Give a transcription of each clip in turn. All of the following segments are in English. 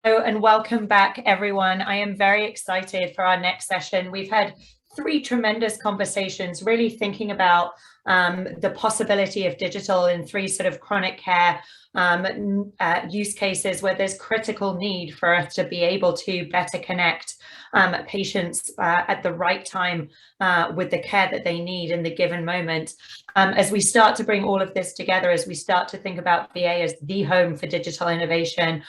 And welcome back, everyone. I am very excited for our next session. We've had three tremendous conversations, really thinking about the possibility of digital in three sort of chronic care use cases where there's critical need for us to be able to better connect patients at the right time with the care that they need in the given moment. As we start to bring all of this together, as we start to think about VA as the home for digital innovation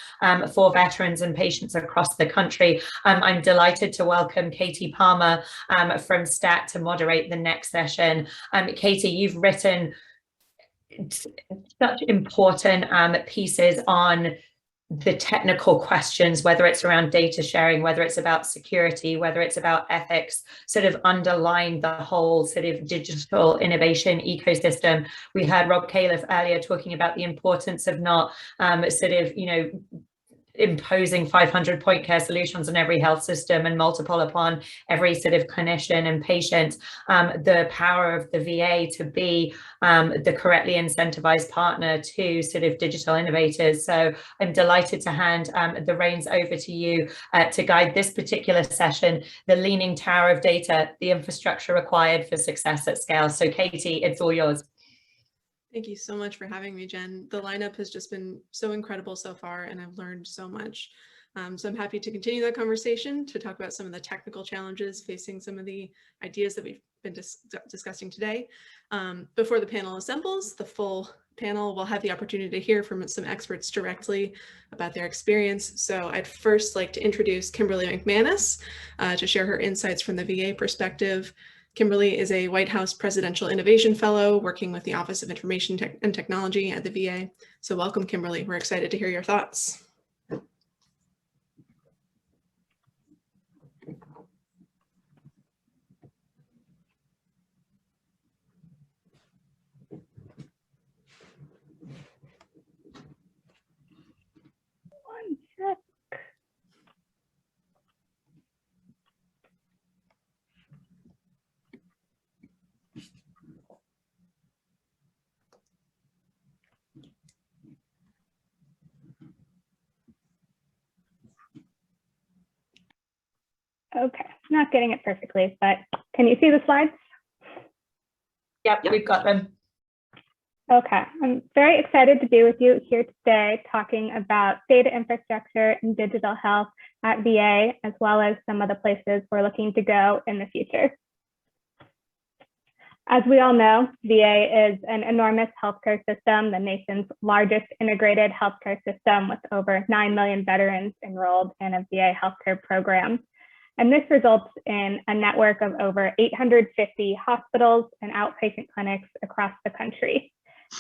for veterans and patients across the country, I'm delighted to welcome Katie Palmer from STAT to moderate the next session. Katie, you've written such important pieces on the technical questions, whether it's around data sharing, whether it's about security, whether it's about ethics, sort of underlying the whole sort of digital innovation ecosystem. We heard Rob Califf earlier talking about the importance of not sort of, imposing 500-point care solutions on every health system and multiple upon every sort of clinician and patient. The power of the VA to be the correctly incentivized partner to sort of digital innovators. So I'm delighted to hand the reins over to you to guide this particular session, the leaning tower of data, the infrastructure required for success at scale. So Katie, it's all yours. Thank you so much for having me, Jen. The lineup has just been so incredible so far, and I've learned so much. So I'm happy to continue that conversation to talk about some of the technical challenges facing some of the ideas that we've been discussing today. Before the panel assembles, the full panel will have the opportunity to hear from some experts directly about their experience. So I'd first like to introduce Kimberly McManus to share her insights from the VA perspective. Kimberly is a White House Presidential Innovation Fellow working with the Office of Information and Technology at the VA. So welcome, Kimberly. We're excited to hear your thoughts. One sec. Okay, not getting it perfectly, but can you see the slides? Yep, we've got them. Okay, I'm very excited to be with you here today talking about data infrastructure and digital health at VA, as well as some of the places we're looking to go in the future. As we all know, VA is an enormous healthcare system, the nation's largest integrated healthcare system with over 9 million veterans enrolled in a VA healthcare program. And this results in a network of over 850 hospitals and outpatient clinics across the country.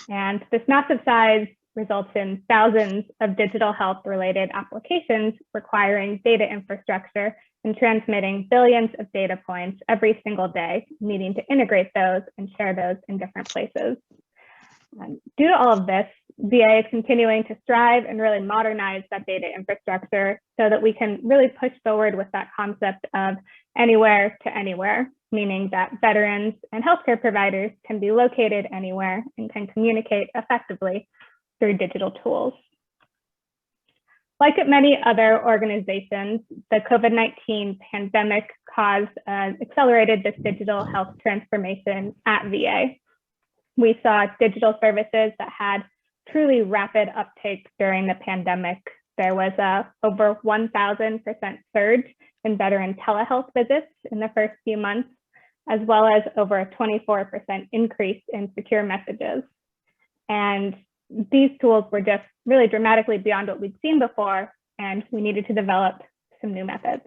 And this massive size results in thousands of digital health related applications requiring data infrastructure and transmitting billions of data points every single day, needing to integrate those and share those in different places. Due to all of this, VA is continuing to strive and really modernize that data infrastructure so that we can really push forward with that concept of anywhere to anywhere, meaning that veterans and healthcare providers can be located anywhere and can communicate effectively through digital tools. Like at many other organizations, the COVID-19 pandemic accelerated this digital health transformation at VA. We saw digital services that had truly rapid uptake during the pandemic. There was a over 1,000% surge in veteran telehealth visits in the first few months, as well as over a 24% increase in secure messages. And these tools were just really dramatically beyond what we'd seen before, and we needed to develop some new methods.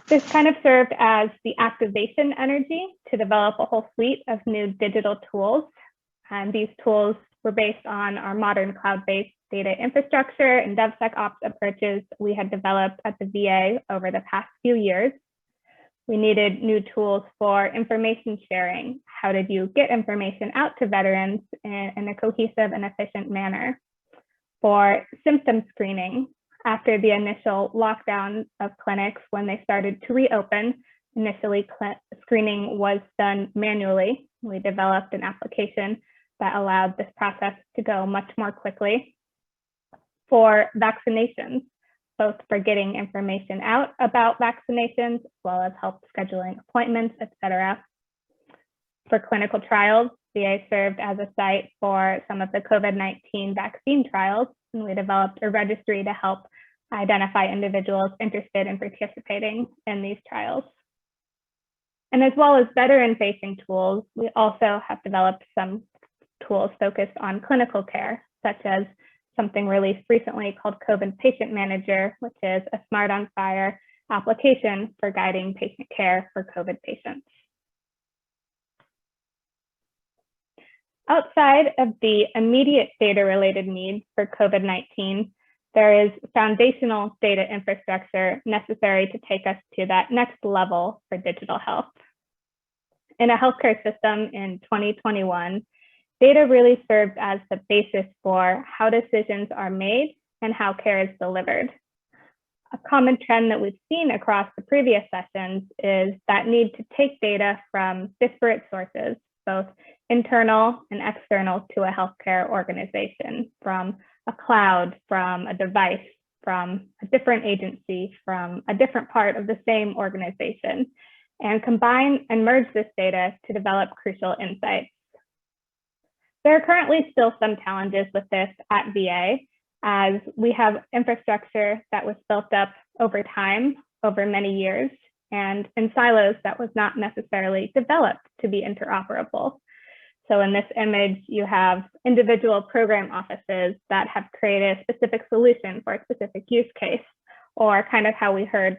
This kind of served as the activation energy to develop a whole suite of new digital tools. And these tools were based on our modern cloud-based data infrastructure and DevSecOps approaches we had developed at the VA over the past few years. We needed new tools for information sharing. How did you get information out to veterans in a cohesive and efficient manner? For symptom screening, after the initial lockdown of clinics, when they started to reopen, initially screening was done manually. We developed an application that allowed this process to go much more quickly. for vaccinations, both for getting information out about vaccinations, as well as help scheduling appointments, et cetera. For clinical trials, VA served as a site for some of the COVID-19 vaccine trials, and we developed a registry to help identify individuals interested in participating in these trials. And as well as veteran-facing tools, we also have developed some tools focused on clinical care, such as something released recently called COVID Patient Manager, which is a Smart on Fire application for guiding patient care for COVID patients. Outside of the immediate data-related needs for COVID-19, there is foundational data infrastructure necessary to take us to that next level for digital health. In a healthcare system in 2021, data really serves as the basis for how decisions are made and how care is delivered. A common trend that we've seen across the previous sessions is that need to take data from disparate sources, both internal and external to a healthcare organization, from a cloud, from a device, from a different agency, from a different part of the same organization, and combine and merge this data to develop crucial insights. There are currently still some challenges with this at VA, as we have infrastructure that was built up over time, over many years, and in silos that was not necessarily developed to be interoperable. So in this image, you have individual program offices that have created a specific solution for a specific use case, or kind of how we heard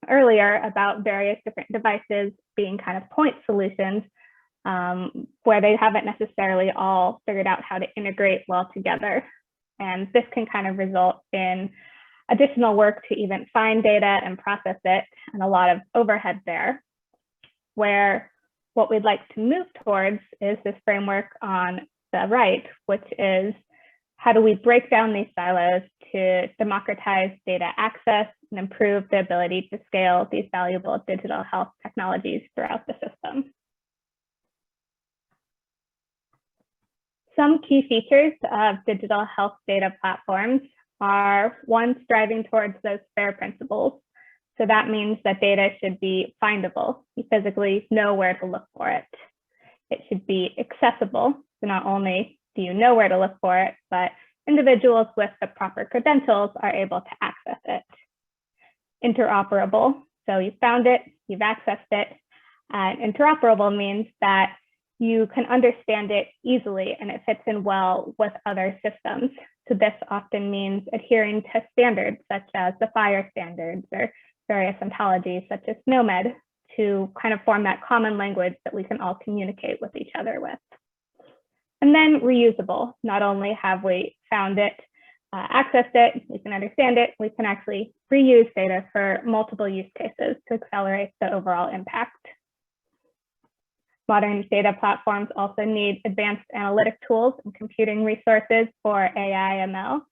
earlier about various different devices being kind of point solutions, where they haven't necessarily all figured out how to integrate well together. And this can kind of result in additional work to even find data and process it, and a lot of overhead there, where what we'd like to move towards is this framework on the right, which is how do we break down these silos to democratize data access and improve the ability to scale these valuable digital health technologies throughout the system. Some key features of digital health data platforms are, one, striving towards those FAIR principles. So that means that data should be findable. You physically know where to look for it. It should be accessible. So not only do you know where to look for it, but individuals with the proper credentials are able to access it. Interoperable. So you found it, you've accessed it. Interoperable means that you can understand it easily and it fits in well with other systems. So this often means adhering to standards such as the FHIR standards or various ontologies such as SNOMED to kind of form that common language that we can all communicate with each other with. And then reusable. Not only have we found it, accessed it, we can understand it, we can actually reuse data for multiple use cases to accelerate the overall impact. Modern data platforms also need advanced analytic tools and computing resources for AI ML.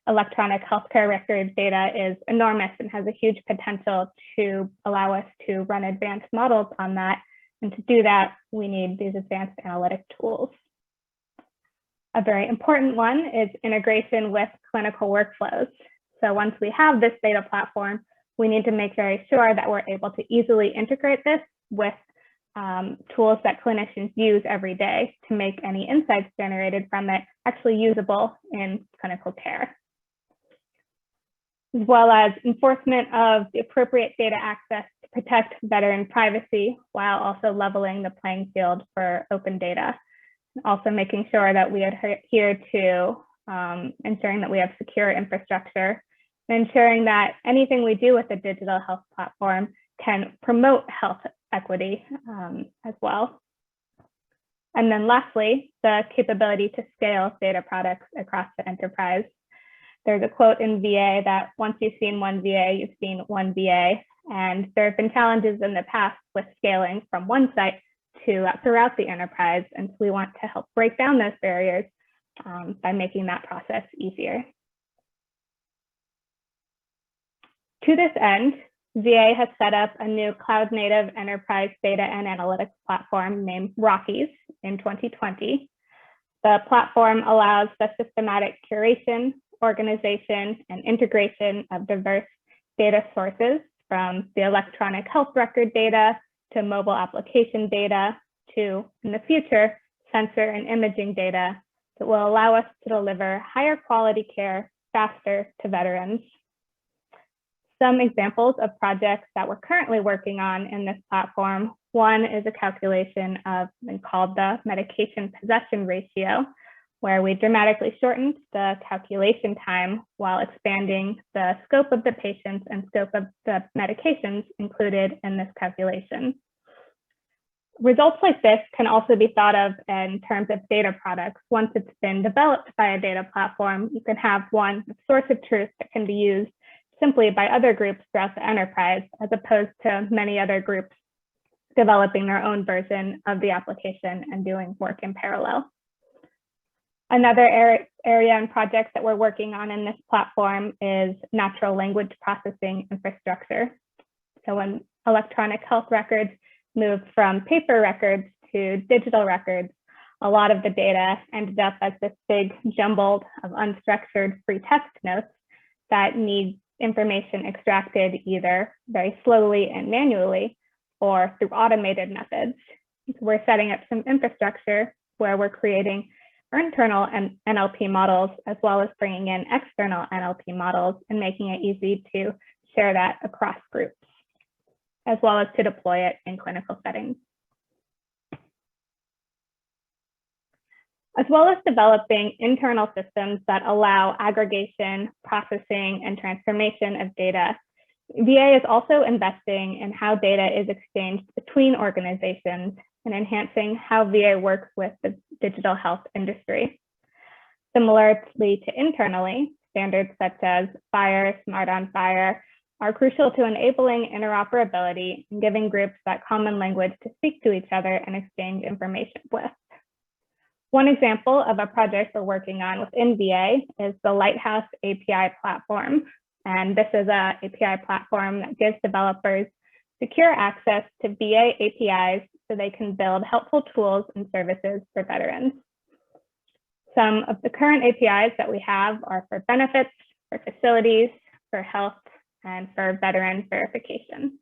Electronic healthcare record data is enormous and has a huge potential to allow us to run advanced models on that. And to do that, we need these advanced analytic tools. A very important one is integration with clinical workflows. So once we have this data platform, we need to make very sure that we're able to easily integrate this with tools that clinicians use every day to make any insights generated from it actually usable in clinical care. As well as enforcement of the appropriate data access to protect veteran privacy while also leveling the playing field for open data. Also making sure that we adhere to ensuring that we have secure infrastructure and ensuring that anything we do with the digital health platform can promote health equity as well. And then lastly, the capability to scale data products across the enterprise. There's a quote in VA that once you've seen one VA, you've seen one VA. And there have been challenges in the past with scaling from one site to throughout the enterprise. And so we want to help break down those barriers by making that process easier. To this end, VA has set up a new cloud-native enterprise data and analytics platform named Rockies in 2020. The platform allows the systematic curation, organization and integration of diverse data sources, from the electronic health record data to mobile application data to, in the future, sensor and imaging data that will allow us to deliver higher quality care faster to veterans. Some examples of projects that we're currently working on in this platform: one is a calculation of something called the medication possession ratio, where we dramatically shortened the calculation time while expanding the scope of the patients and scope of the medications included in this calculation. Results like this can also be thought of in terms of data products. Once it's been developed by a data platform, you can have one source of truth that can be used simply by other groups throughout the enterprise, as opposed to many other groups developing their own version of the application and doing work in parallel. Another area and projects that we're working on in this platform is natural language processing infrastructure. So when electronic health records moved from paper records to digital records, a lot of the data ended up as this big jumble of unstructured free text notes that need information extracted either very slowly and manually or through automated methods. So we're setting up some infrastructure where we're creating our internal NLP models, as well as bringing in external NLP models and making it easy to share that across groups, as well as to deploy it in clinical settings. As well as developing internal systems that allow aggregation, processing, and transformation of data, VA is also investing in how data is exchanged between organizations and enhancing how VA works with the digital health industry. Similarly to internally, standards such as FHIR, Smart on FHIR, are crucial to enabling interoperability and giving groups that common language to speak to each other and exchange information with. One example of a project we're working on within VA is the Lighthouse API platform. And this is an API platform that gives developers secure access to VA APIs so they can build helpful tools and services for veterans. Some of the current APIs that we have are for benefits, for facilities, for health, and for veteran verification.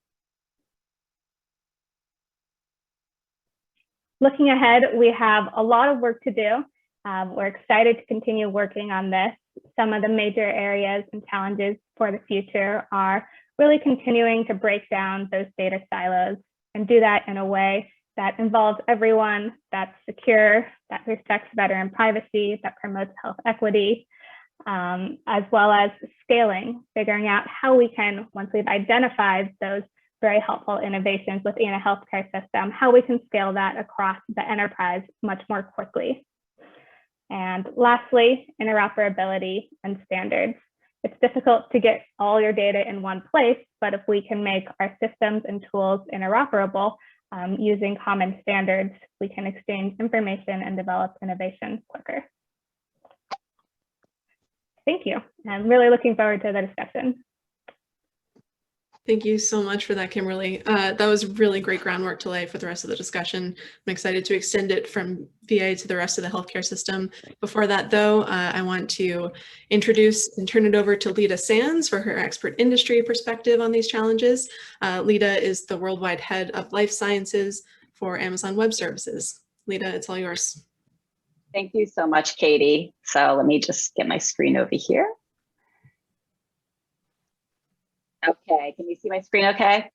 Looking ahead, we have a lot of work to do. We're excited to continue working on this. Some of the major areas and challenges for the future are really continuing to break down those data silos and do that in a way that involves everyone, that's secure, that respects veteran privacy, that promotes health equity, as well as scaling, figuring out how we can, once we've identified those very helpful innovations within a healthcare system, how we can scale that across the enterprise much more quickly. And lastly, interoperability and standards. It's difficult to get all your data in one place, but if we can make our systems and tools interoperable using common standards, we can exchange information and develop innovation quicker. Thank you. I'm really looking forward to the discussion. Thank you so much for that, Kimberly. That was really great groundwork to lay for the rest of the discussion. I'm excited to extend it from VA to the rest of the healthcare system. Before that, though, I want to introduce and turn it over to Lida Sands for her expert industry perspective on these challenges. Lida is the worldwide head of life sciences for Amazon Web Services. Lida, it's all yours. Thank you so much, Katie. So let me just get my screen over here. Okay, can you see my screen okay?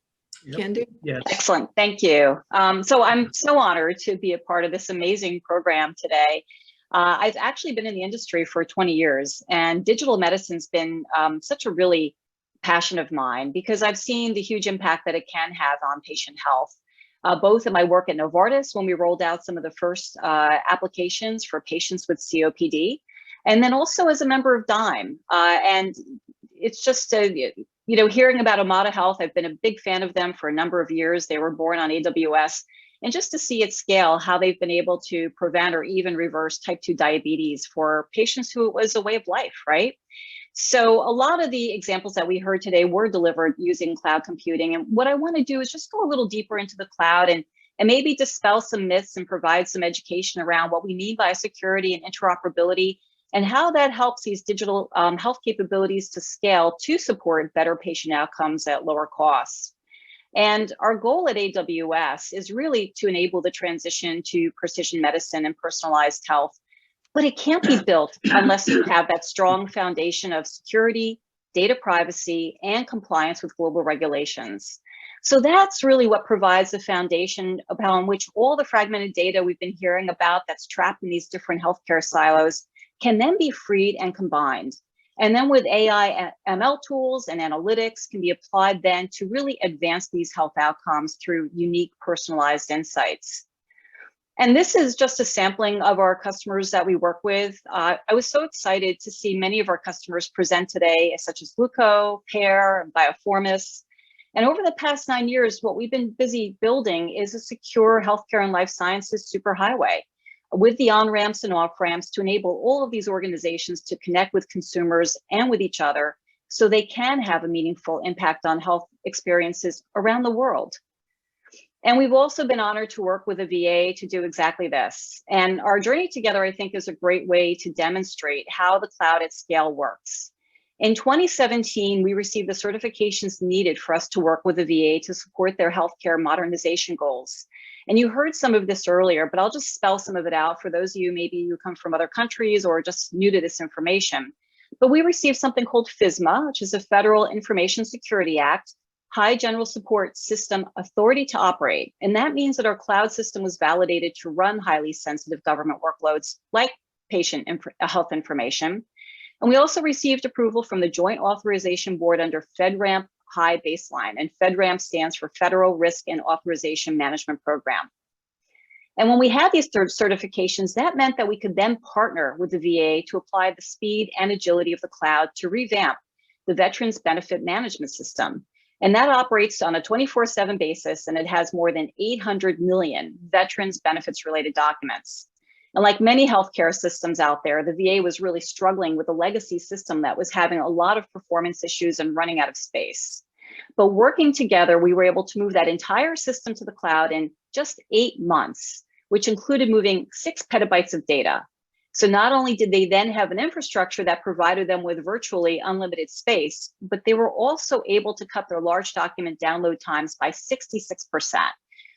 Yep. Can do. Yes. Excellent, thank you. So I'm so honored to be a part of this amazing program today. I've actually been in the industry for 20 years, and digital medicine's been such a really passion of mine because I've seen the huge impact that it can have on patient health. Both in my work at Novartis, when we rolled out some of the first applications for patients with COPD, and then also as a member of DIME. And it's just you know, hearing about Omada Health, I've been a big fan of them for a number of years. They were born on AWS. And just to see at scale how they've been able to prevent or even reverse type 2 diabetes for patients who it was a way of life, right? So a lot of the examples that we heard today were delivered using cloud computing. And what I want to do is just go a little deeper into the cloud and maybe dispel some myths and provide some education around what we mean by security and interoperability, and how that helps these digital health capabilities to scale to support better patient outcomes at lower costs. And our goal at AWS is really to enable the transition to precision medicine and personalized health, but it can't be built unless you have that strong foundation of security, data privacy, and compliance with global regulations. So that's really what provides the foundation upon which all the fragmented data we've been hearing about that's trapped in these different healthcare silos can then be freed and combined. And then with AI ML tools and analytics can be applied then to really advance these health outcomes through unique personalized insights. And this is just a sampling of our customers that we work with. I was so excited to see many of our customers present today, such as Gluco, Pear, Bioformis. And over the past 9 years, what we've been busy building is a secure healthcare and life sciences superhighway with the on-ramps and off-ramps to enable all of these organizations to connect with consumers and with each other so they can have a meaningful impact on health experiences around the world. And we've also been honored to work with a VA to do exactly this. And our journey together, I think, is a great way to demonstrate how the cloud at scale works. In 2017, we received the certifications needed for us to work with the VA to support their healthcare modernization goals. And you heard some of this earlier, but I'll just spell some of it out for those of you maybe who come from other countries or just new to this information. But we received something called FISMA, which is a Federal Information Security Act, High General Support System Authority to Operate. And that means that our cloud system was validated to run highly sensitive government workloads like patient health information. And we also received approval from the Joint Authorization Board under FedRAMP High Baseline, and FedRAMP stands for Federal Risk and Authorization Management Program. And when we had these certifications, that meant that we could then partner with the VA to apply the speed and agility of the cloud to revamp the Veterans Benefit Management System. And that operates on a 24/7 basis, and it has more than 800 million veterans benefits related documents. And like many healthcare systems out there, the VA was really struggling with a legacy system that was having a lot of performance issues and running out of space. But working together, we were able to move that entire system to the cloud in just 8 months, which included moving 6 petabytes of data. So not only did they then have an infrastructure that provided them with virtually unlimited space, but they were also able to cut their large document download times by 66%.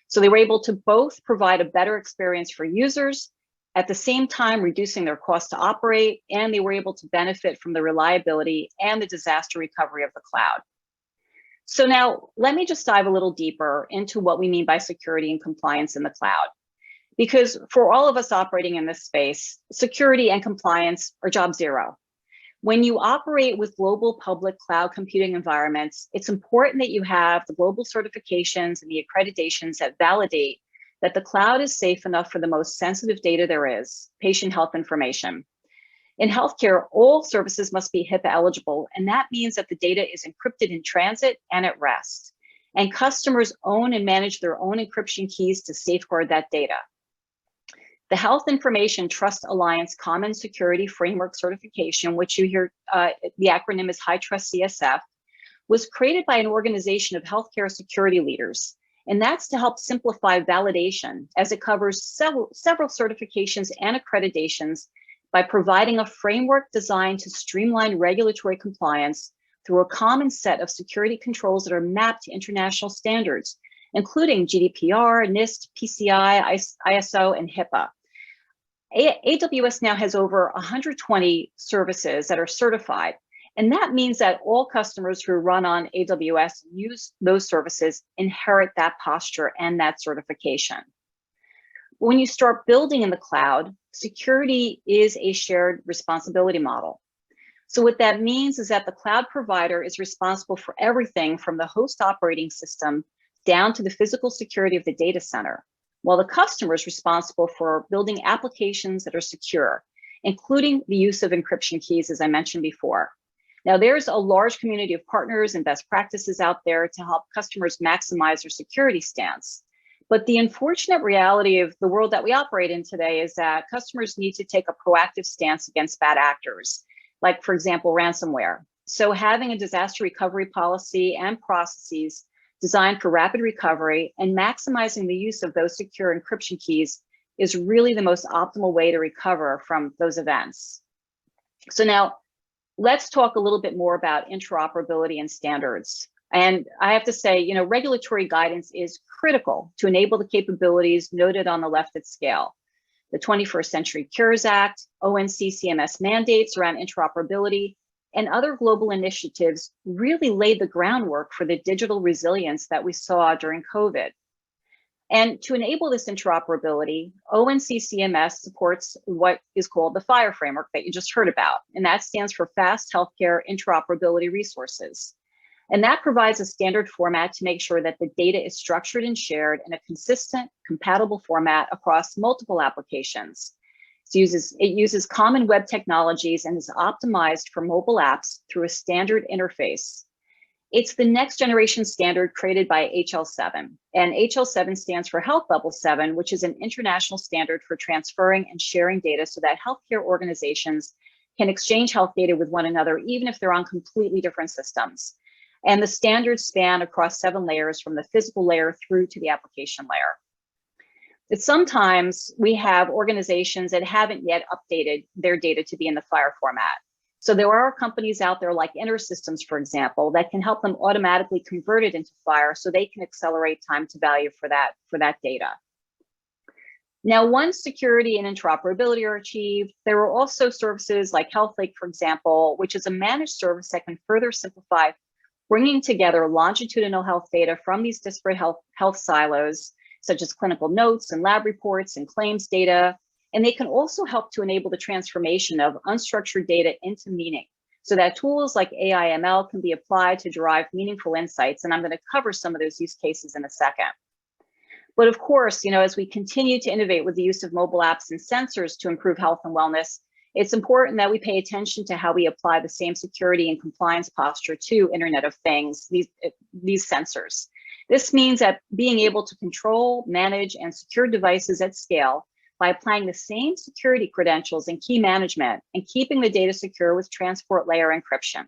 So they were able to both provide a better experience for users, at the same time reducing their cost to operate, and they were able to benefit from the reliability and the disaster recovery of the cloud. So now let me just dive a little deeper into what we mean by security and compliance in the cloud. Because for all of us operating in this space, security and compliance are job zero. When you operate with global public cloud computing environments, it's important that you have the global certifications and the accreditations that validate that the cloud is safe enough for the most sensitive data there is, patient health information. In healthcare, all services must be HIPAA eligible, and that means that the data is encrypted in transit and at rest. And customers own and manage their own encryption keys to safeguard that data. The Health Information Trust Alliance Common Security Framework Certification, which you hear, the acronym is HITRUST CSF, was created by an organization of healthcare security leaders. And that's to help simplify validation, as it covers several certifications and accreditations by providing a framework designed to streamline regulatory compliance through a common set of security controls that are mapped to international standards, including GDPR, NIST, PCI, ISO, and HIPAA. AWS now has over 120 services that are certified. And that means that all customers who run on AWS and use those services inherit that posture and that certification. When you start building in the cloud, security is a shared responsibility model. So what that means is that the cloud provider is responsible for everything from the host operating system down to the physical security of the data center, while the customer is responsible for building applications that are secure, including the use of encryption keys, as I mentioned before. Now, there's a large community of partners and best practices out there to help customers maximize their security stance. But the unfortunate reality of the world that we operate in today is that customers need to take a proactive stance against bad actors, like, for example, ransomware. So having a disaster recovery policy and processes designed for rapid recovery and maximizing the use of those secure encryption keys is really the most optimal way to recover from those events. So now let's talk a little bit more about interoperability and standards. And I have to say, you know, regulatory guidance is critical to enable the capabilities noted on the left at scale. The 21st Century Cures Act, ONC CMS mandates around interoperability, and other global initiatives really laid the groundwork for the digital resilience that we saw during COVID. And to enable this interoperability, ONC CMS supports what is called the FIRE framework that you just heard about, and that stands for Fast Healthcare Interoperability Resources. And that provides a standard format to make sure that the data is structured and shared in a consistent, compatible format across multiple applications. It uses common web technologies and is optimized for mobile apps through a standard interface. It's the next generation standard created by HL7, and HL7 stands for Health Level 7, which is an international standard for transferring and sharing data so that healthcare organizations can exchange health data with one another, even if they're on completely different systems. And the standards span across 7 layers, from the physical layer through to the application layer. But sometimes we have organizations that haven't yet updated their data to be in the FIRE format. So there are companies out there like InterSystems, for example, that can help them automatically convert it into FIRE so they can accelerate time to value for that data. Now, once security and interoperability are achieved, there are also services like HealthLake, for example, which is a managed service that can further simplify bringing together longitudinal health data from these disparate health silos, such as clinical notes and lab reports and claims data. And they can also help to enable the transformation of unstructured data into meaning, so that tools like AI/ML can be applied to derive meaningful insights. And I'm going to cover some of those use cases in a second. But of course, you know, as we continue to innovate with the use of mobile apps and sensors to improve health and wellness, it's important that we pay attention to how we apply the same security and compliance posture to Internet of Things, these sensors. This means that being able to control, manage, and secure devices at scale by applying the same security credentials and key management and keeping the data secure with transport layer encryption.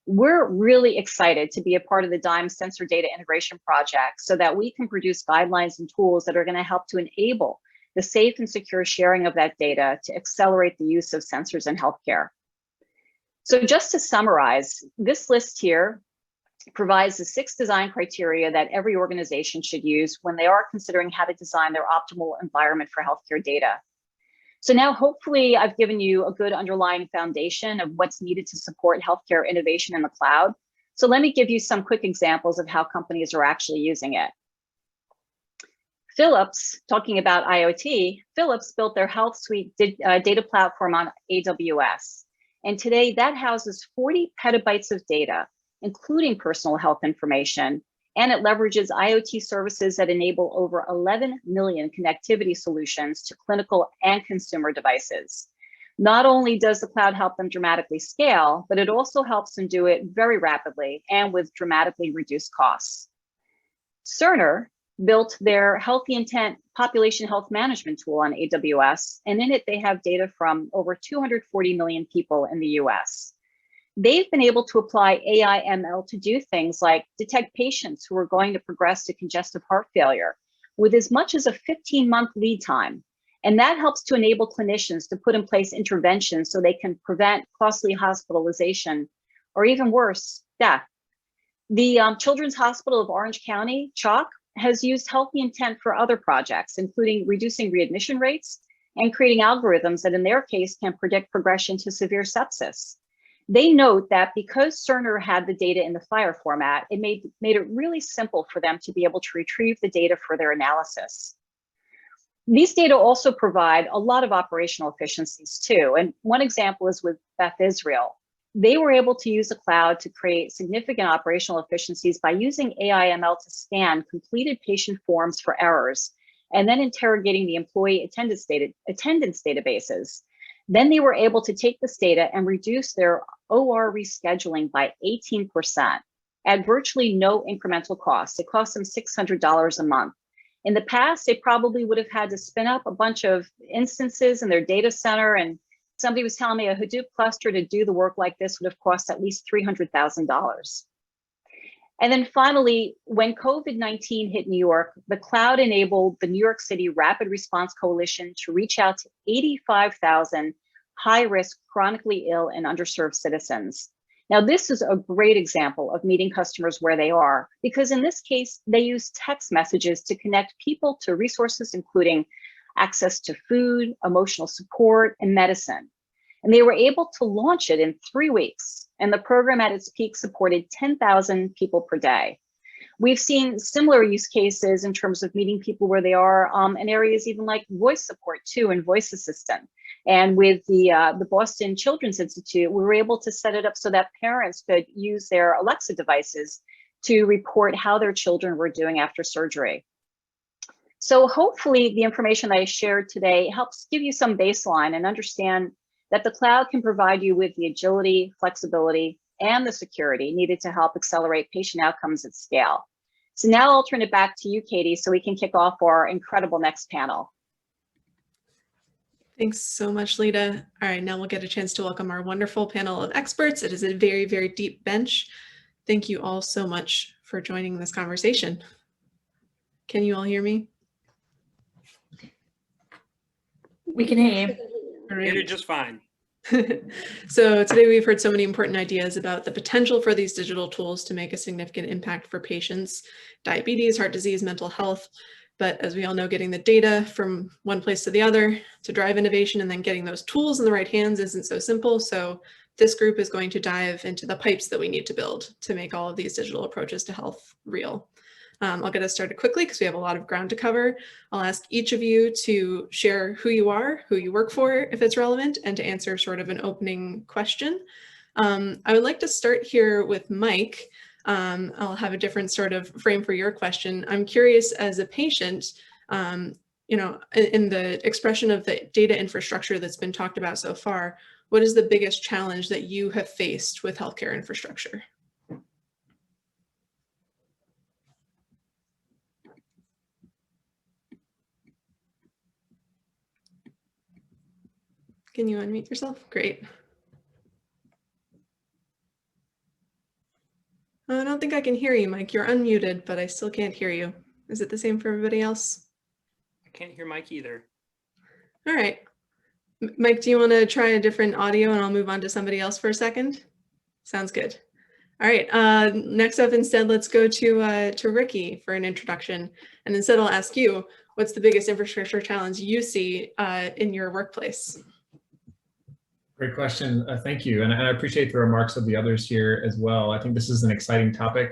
We're really excited to be a part of the DIME Sensor Data Integration Project so that we can produce guidelines and tools that are going to help to enable the safe and secure sharing of that data to accelerate the use of sensors in healthcare. So just to summarize, this list here provides the 6 design criteria that every organization should use when they are considering how to design their optimal environment for healthcare data. So now hopefully I've given you a good underlying foundation of what's needed to support healthcare innovation in the cloud. So let me give you some quick examples of how companies are actually using it. Philips, talking about IoT, Philips built their Health Suite data platform on AWS. And today that houses 40 petabytes of data, including personal health information, and it leverages IoT services that enable over 11 million connectivity solutions to clinical and consumer devices. Not only does the cloud help them dramatically scale, but it also helps them do it very rapidly and with dramatically reduced costs. Cerner built their Healthy Intent population health management tool on AWS, and in it they have data from over 240 million people in the US. They've been able to apply AI/ML to do things like detect patients who are going to progress to congestive heart failure with as much as a 15-month lead time. And that helps to enable clinicians to put in place interventions so they can prevent costly hospitalization, or even worse, death. The Children's Hospital of Orange County, CHOC, has used Healthy Intent for other projects, including reducing readmission rates and creating algorithms that in their case can predict progression to severe sepsis. They note that because Cerner had the data in the FIRE format, it made it really simple for them to be able to retrieve the data for their analysis. These data also provide a lot of operational efficiencies too. And one example is with Beth Israel. They were able to use the cloud to create significant operational efficiencies by using AI/ML to scan completed patient forms for errors and then interrogating the employee attendance databases. Then they were able to take this data and reduce their OR rescheduling by 18% at virtually no incremental cost. It cost them $600 a month. In the past, they probably would have had to spin up a bunch of instances in their data center, and somebody was telling me a Hadoop cluster to do the work like this would have cost at least $300,000. And then finally, when COVID-19 hit New York, the cloud enabled the New York City Rapid Response Coalition to reach out to 85,000 high-risk, chronically ill, and underserved citizens. Now, this is a great example of meeting customers where they are, because in this case, they use text messages to connect people to resources, including access to food, emotional support, and medicine. And they were able to launch it in 3 weeks, and the program at its peak supported 10,000 people per day. We've seen similar use cases in terms of meeting people where they are in areas even like voice support too, and voice assistant. And with the Boston Children's Institute, we were able to set it up so that parents could use their Alexa devices to report how their children were doing after surgery. So hopefully the information that I shared today helps give you some baseline and understand that the cloud can provide you with the agility, flexibility, and the security needed to help accelerate patient outcomes at scale. So now I'll turn it back to you, Katie, so we can kick off our incredible next panel. Thanks so much, Lita. All right, now we'll get a chance to welcome our wonderful panel of experts. It is a very, very deep bench. Thank you all so much for joining this conversation. Can you all hear me? We can hear you. All right. Hear you just fine. So today we've heard so many important ideas about the potential for these digital tools to make a significant impact for patients, diabetes, heart disease, mental health. But as we all know, getting the data from one place to the other to drive innovation and then getting those tools in the right hands isn't so simple. So this group is going to dive into the pipes that we need to build to make all of these digital approaches to health real. I'll get us started quickly because we have a lot of ground to cover. I'll ask each of you to share who you are, who you work for, if it's relevant, and to answer sort of an opening question. I would like to start here with Mike. I'll have a different sort of frame for your question. I'm curious, as a patient, you know, in the expression of the data infrastructure that's been talked about so far, what is the biggest challenge that you have faced with healthcare infrastructure? Can you unmute yourself? Great. I don't think I can hear you, Mike. You're unmuted, but I still can't hear you. Is it the same for everybody else? I can't hear Mike either. All right. Mike, do you want to try a different audio and I'll move on to somebody else for a second? Sounds good. All right. Next up, instead, let's go to Ricky for an introduction. And instead, I'll ask you, what's the biggest infrastructure challenge you see in your workplace? Great question. Thank you. And I appreciate the remarks of the others here as well. I think this is an exciting topic.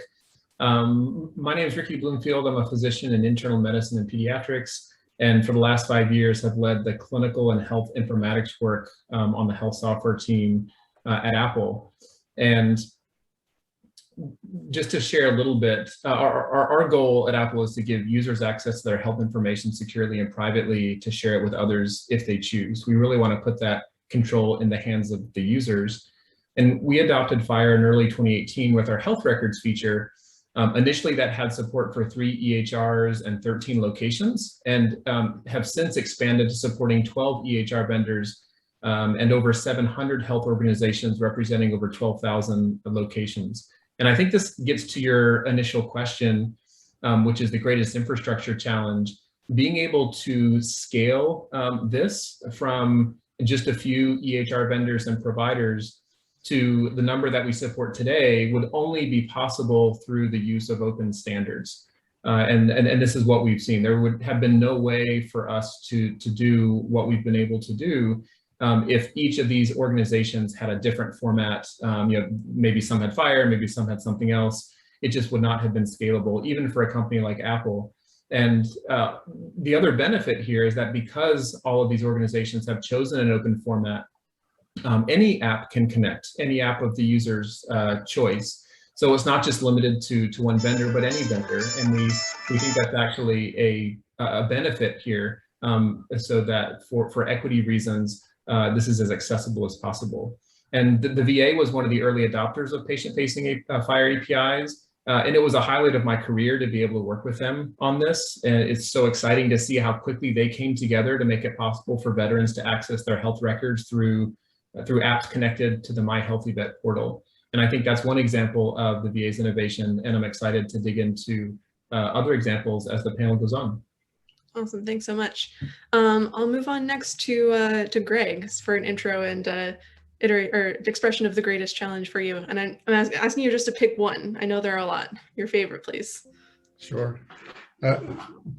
My name is Ricky Bloomfield. I'm a physician in internal medicine and pediatrics. And for the last 5 years, have led the clinical and health informatics work on the health software team at Apple. And just to share a little bit, our goal at Apple is to give users access to their health information securely and privately to share it with others if they choose. We really want to put that control in the hands of the users. And we adopted FHIR in early 2018 with our health records feature. Initially, that had support for 3 EHRs and 13 locations, and have since expanded to supporting 12 EHR vendors and over 700 health organizations representing over 12,000 locations. And I think this gets to your initial question, which is the greatest infrastructure challenge. Being able to scale this from just a few EHR vendors and providers to the number that we support today would only be possible through the use of open standards. And this is what we've seen. There would have been no way for us to do what we've been able to do if each of these organizations had a different format. You know, maybe some had FHIR, maybe some had something else. It just would not have been scalable, even for a company like Apple. And the other benefit here is that because all of these organizations have chosen an open format, any app can connect, any app of the user's choice. So it's not just limited to one vendor, but any vendor. And we think that's actually a benefit here, so that for equity reasons, this is as accessible as possible. And the VA was one of the early adopters of patient-facing FHIR APIs. And it was a highlight of my career to be able to work with them on this. And it's so exciting to see how quickly they came together to make it possible for veterans to access their health records through apps connected to the My Healthy Vet portal. And I think that's one example of the VA's innovation, and I'm excited to dig into other examples as the panel goes on. Awesome, thanks so much. I'll move on next to Greg for an intro and expression of the greatest challenge for you. And I'm asking you just to pick one. I know there are a lot. Your favorite, please. Sure.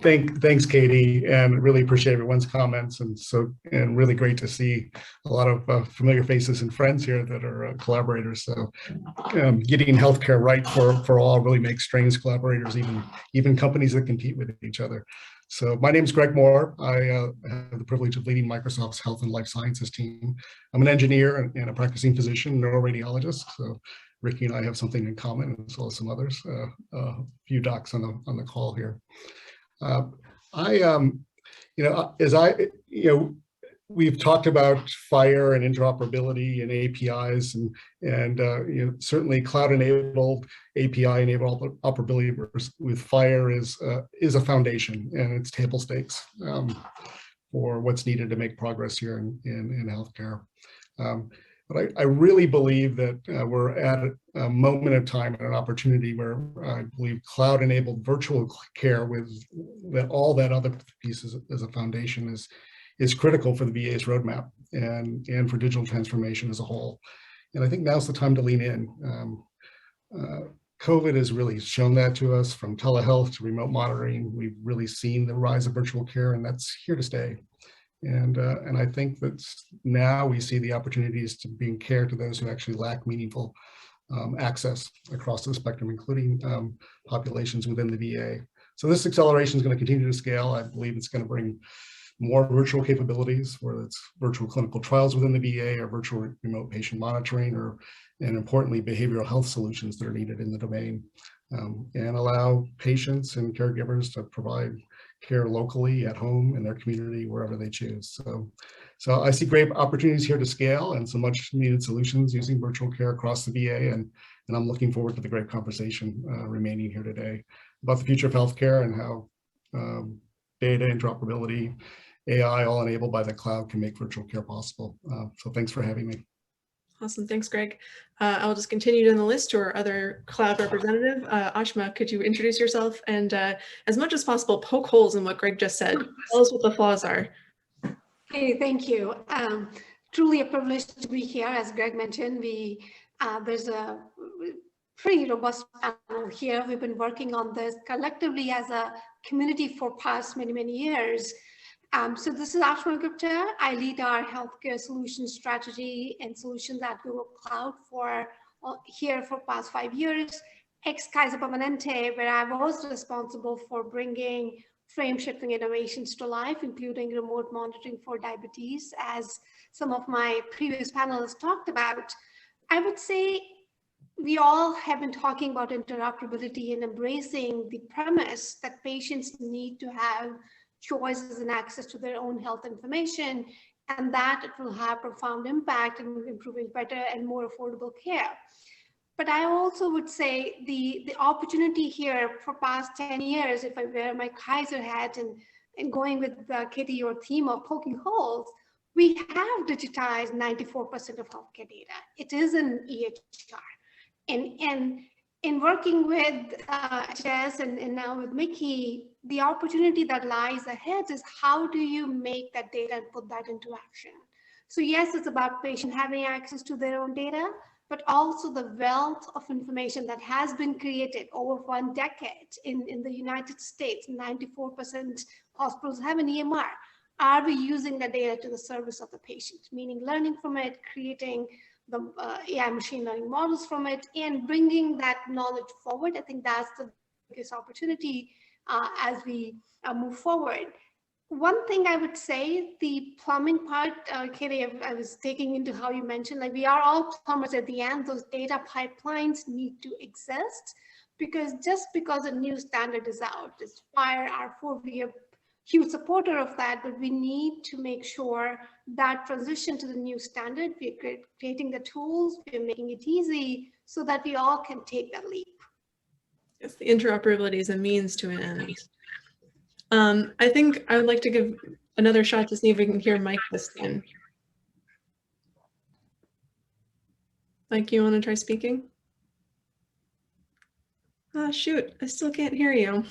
Thanks, Katie, and really appreciate everyone's comments, and really great to see a lot of familiar faces and friends here that are collaborators. So getting healthcare right for all really makes strange collaborators, even companies that compete with each other. So my name is Greg Moore. I have the privilege of leading Microsoft's Health and Life Sciences team. I'm an engineer and a practicing physician, neuroradiologist. So Ricky and I have something in common, as well as some others, a few docs on the call here. We've talked about FHIR and interoperability and APIs and certainly cloud-enabled API-enabled operability with FHIR is a foundation, and it's table stakes for what's needed to make progress here in healthcare. But I really believe that we're at a moment of time and an opportunity where I believe cloud-enabled virtual care with all that other pieces as a foundation is critical for the VA's roadmap and for digital transformation as a whole. And I think now's the time to lean in. COVID has really shown that to us, from telehealth to remote monitoring. We've really seen the rise of virtual care, and that's here to stay. And I think that now we see the opportunities to bring care to those who actually lack meaningful access across the spectrum, including populations within the VA. So this acceleration is going to continue to scale. I believe it's going to bring more virtual capabilities, whether it's virtual clinical trials within the VA or virtual remote patient monitoring, and importantly, behavioral health solutions that are needed in the domain, and allow patients and caregivers to provide care locally, at home, in their community, wherever they choose. So I see great opportunities here to scale and some much needed solutions using virtual care across the VA, and I'm looking forward to the great conversation remaining here today about the future of healthcare and how data interoperability, AI, all enabled by the cloud, can make virtual care possible. So thanks for having me. Awesome, thanks, Greg. I'll just continue down the list to our other cloud representative. Aashima, could you introduce yourself and as much as possible, poke holes in what Greg just said. Tell us what the flaws are. Hey, thank you. Truly a privilege to be here. As Greg mentioned, there's a pretty robust panel here. We've been working on this collectively as a community for past many years. So this is Aashima Gupta. I lead our healthcare solutions strategy and solutions at Google Cloud here for past 5 years. Ex-Kaiser Permanente, where I was responsible for bringing frame-shifting innovations to life, including remote monitoring for diabetes, as some of my previous panelists talked about. I would say we all have been talking about interoperability and embracing the premise that patients need to have choices and access to their own health information, and that it will have profound impact in improving better and more affordable care. But I also would say the opportunity here for past 10 years, if I wear my Kaiser hat and going with Katie, your theme of poking holes, we have digitized 94% of healthcare data. It is an EHR. And in working with HS and now with Micky, the opportunity that lies ahead is how do you make that data and put that into action? So yes, it's about patient having access to their own data, but also the wealth of information that has been created over 1 decade in the United States. 94% hospitals have an EMR. Are we using the data to the service of the patient? Meaning learning from it, creating the AI machine learning models from it, and bringing that knowledge forward. I think that's the biggest opportunity as we move forward. One thing I would say, the plumbing part, Katie, I was taking into how you mentioned, like we are all plumbers at the end. Those data pipelines need to exist, because just because a new standard is out, it's FHIR, R4, we are huge supporter of that, but we need to make sure that transition to the new standard, we're creating the tools, we're making it easy so that we all can take that leap. Yes, the interoperability is a means to an end. I think I would like to give another shot to see if we can hear Mike this time. Mike, you want to try speaking? Ah, shoot, I still can't hear you.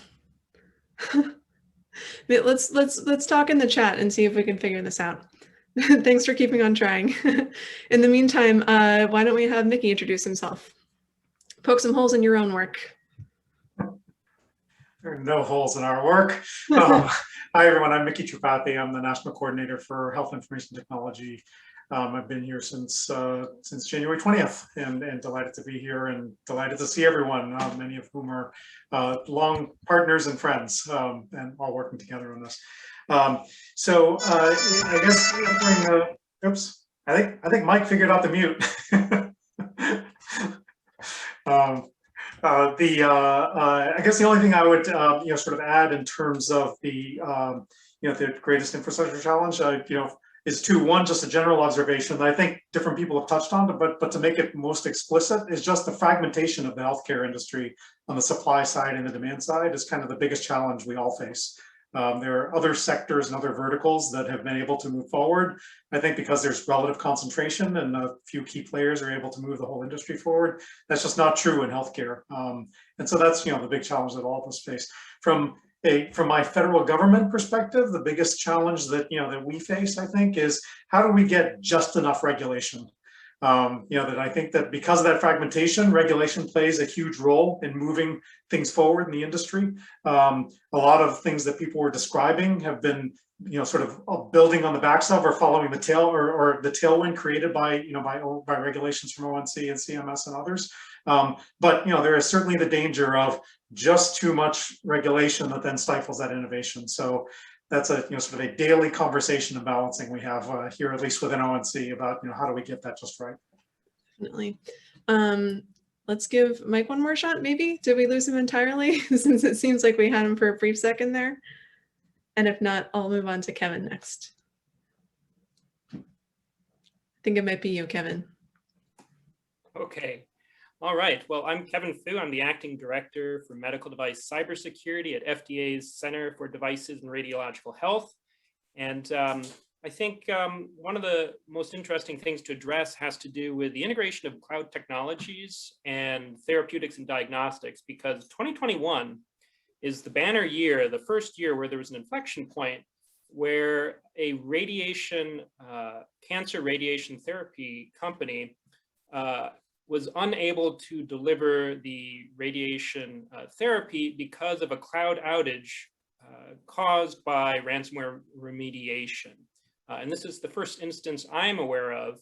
Let's talk in the chat and see if we can figure this out. Thanks for keeping on trying. In the meantime, why don't we have Micky introduce himself? Poke some holes in your own work. There are no holes in our work. Hi, everyone. I'm Nikki Choupathy. I'm the National Coordinator for Health Information Technology. I've been here since January 20th and delighted to be here and delighted to see everyone, many of whom are long partners and friends and all working together on this. So I guess during oops, I think Mike figured out the mute. I guess the only thing I would sort of add in terms of the the greatest infrastructure challenge is one, just a general observation that I think different people have touched on, but to make it most explicit is just the fragmentation of the healthcare industry on the supply side and the demand side is kind of the biggest challenge we all face. There are other sectors and other verticals that have been able to move forward. I think because there's relative concentration and a few key players are able to move the whole industry forward. That's just not true in healthcare. And so that's the big challenge that all of us face. From my federal government perspective, the biggest challenge that that we face, I think, is how do we get just enough regulation? That I think that because of that fragmentation, regulation plays a huge role in moving things forward in the industry. A lot of things that people were describing have been, sort of building on the backs of or following the tail or the tailwind created by, by regulations from ONC and CMS and others. But there is certainly the danger of just too much regulation that then stifles that innovation. So that's a sort of a daily conversation and balancing we have here, at least within ONC, about how do we get that just right. Definitely. Let's give Mike one more shot, maybe. Did we lose him entirely? Since it seems like we had him for a brief second there. And if not, I'll move on to Kevin next. I think it might be you, Kevin. Okay. All right. Well, I'm Kevin Fu. I'm the acting director for medical device cybersecurity at FDA's Center for Devices and Radiological Health. And I think one of the most interesting things to address has to do with the integration of cloud technologies and therapeutics and diagnostics, because 2021 is the banner year, the first year where there was an inflection point where a cancer radiation therapy company was unable to deliver the radiation therapy because of a cloud outage caused by ransomware remediation. And this is the first instance I'm aware of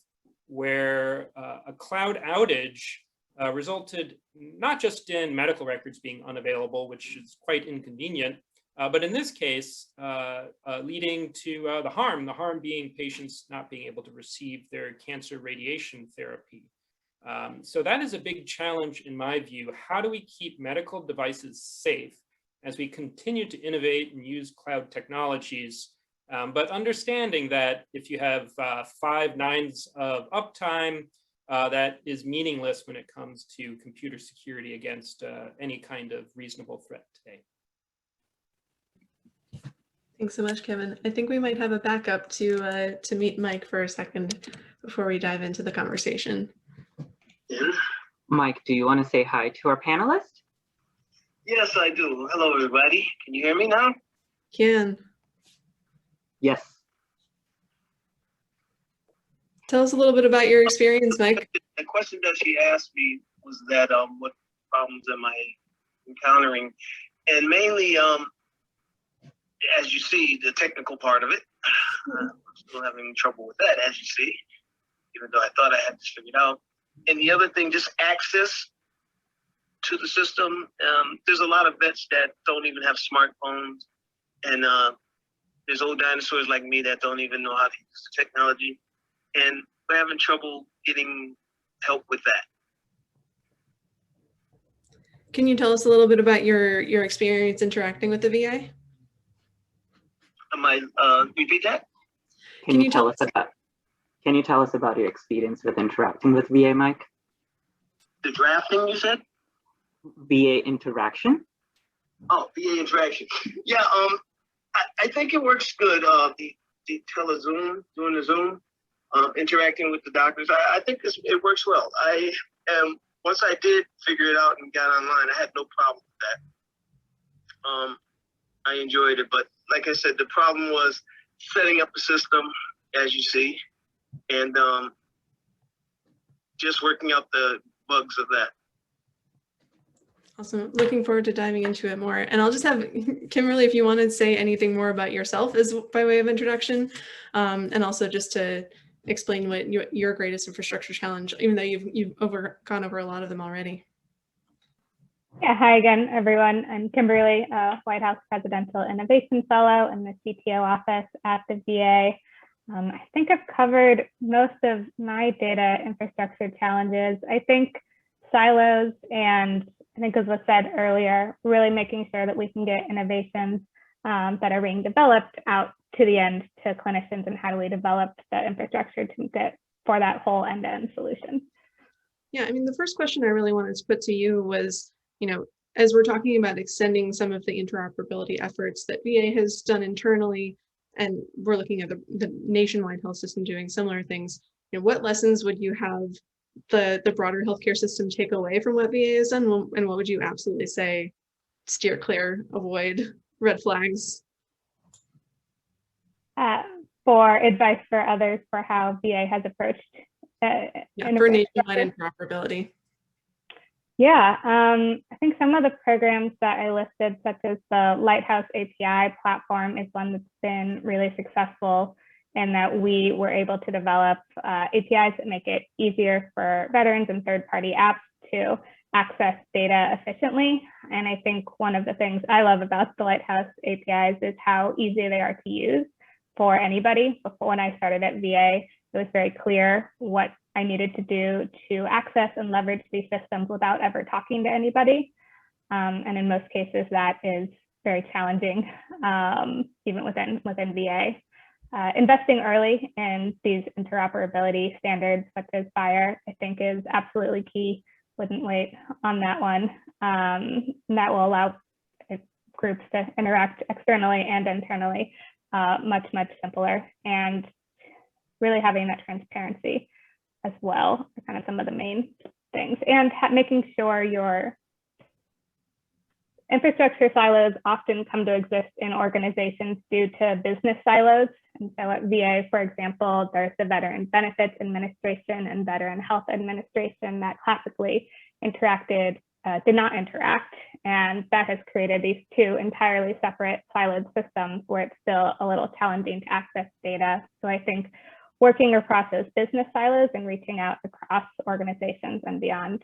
where a cloud outage resulted not just in medical records being unavailable, which is quite inconvenient, but in this case, leading to the harm being patients not being able to receive their cancer radiation therapy. So that is a big challenge in my view. How do we keep medical devices safe as we continue to innovate and use cloud technologies, but understanding that if you have 5 nines of uptime, that is meaningless when it comes to computer security against any kind of reasonable threat today. Thanks so much, Kevin. I think we might have a backup to meet Mike for a second before we dive into the conversation. Mike, do you want to say hi to our panelists? Yes, I do. Hello, everybody. Can you hear me now? Can. Yes. Tell us a little bit about your experience, Mike. The question that she asked me was that what problems am I encountering? And mainly, as you see, the technical part of it. I'm still having trouble with that, as you see, even though I thought I had this figured out. And the other thing, just access to the system. There's a lot of vets that don't even have smartphones. And there's old dinosaurs like me that don't even know how to use the technology. And we're having trouble getting help with that. Can you tell us a little bit about your experience interacting with the VA? Repeat that? Can you tell us about your experience with interacting with VA, Mike? The drafting, you said? VA interaction? Oh, VA interaction. Yeah, I think it works good. The telezoom, doing the Zoom, interacting with the doctors. I think it works well. Once I did figure it out and got online, I had no problem with that. I enjoyed it, but like I said, the problem was setting up a system, as you see, and just working out the bugs of that. Awesome. Looking forward to diving into it more. And I'll just have Kimberly, if you want to say anything more about yourself as by way of introduction, and also just to explain what your greatest infrastructure challenge, even though you've gone over a lot of them already. Yeah, hi again, everyone. I'm Kimberly, White House Presidential Innovation Fellow in the CTO office at the VA. I think I've covered most of my data infrastructure challenges. I think silos and I think as was said earlier, really making sure that we can get innovations that are being developed out to the end to clinicians, and how do we develop the infrastructure to get for that whole end-to-end solution. Yeah, I mean, the first question I really wanted to put to you was, as we're talking about extending some of the interoperability efforts that VA has done internally, and we're looking at the nationwide health system doing similar things, what lessons would you have the broader healthcare system take away from what VA has done, and what would you absolutely say, steer clear, avoid, red flags? For advice for others for how VA has approached for nationwide interoperability. Yeah, I think some of the programs that I listed, such as the Lighthouse API platform, is one that's been really successful, and that we were able to develop APIs that make it easier for veterans and third-party apps to access data efficiently. And I think one of the things I love about the Lighthouse APIs is how easy they are to use for anybody. Before, when I started at VA, it was very clear what I needed to do to access and leverage these systems without ever talking to anybody. And in most cases, that is very challenging, even within VA. Investing early in these interoperability standards, such as FHIR, I think is absolutely key. Wouldn't wait on that one. And that will allow groups to interact externally and internally much simpler, and really having that transparency as well are kind of some of the main things. And making sure your infrastructure silos often come to exist in organizations due to business silos. And so at VA, for example, there's the Veteran Benefits Administration and Veteran Health Administration that classically did not interact. And that has created these two entirely separate siloed systems where it's still a little challenging to access data. So I think working across those business silos and reaching out across organizations and beyond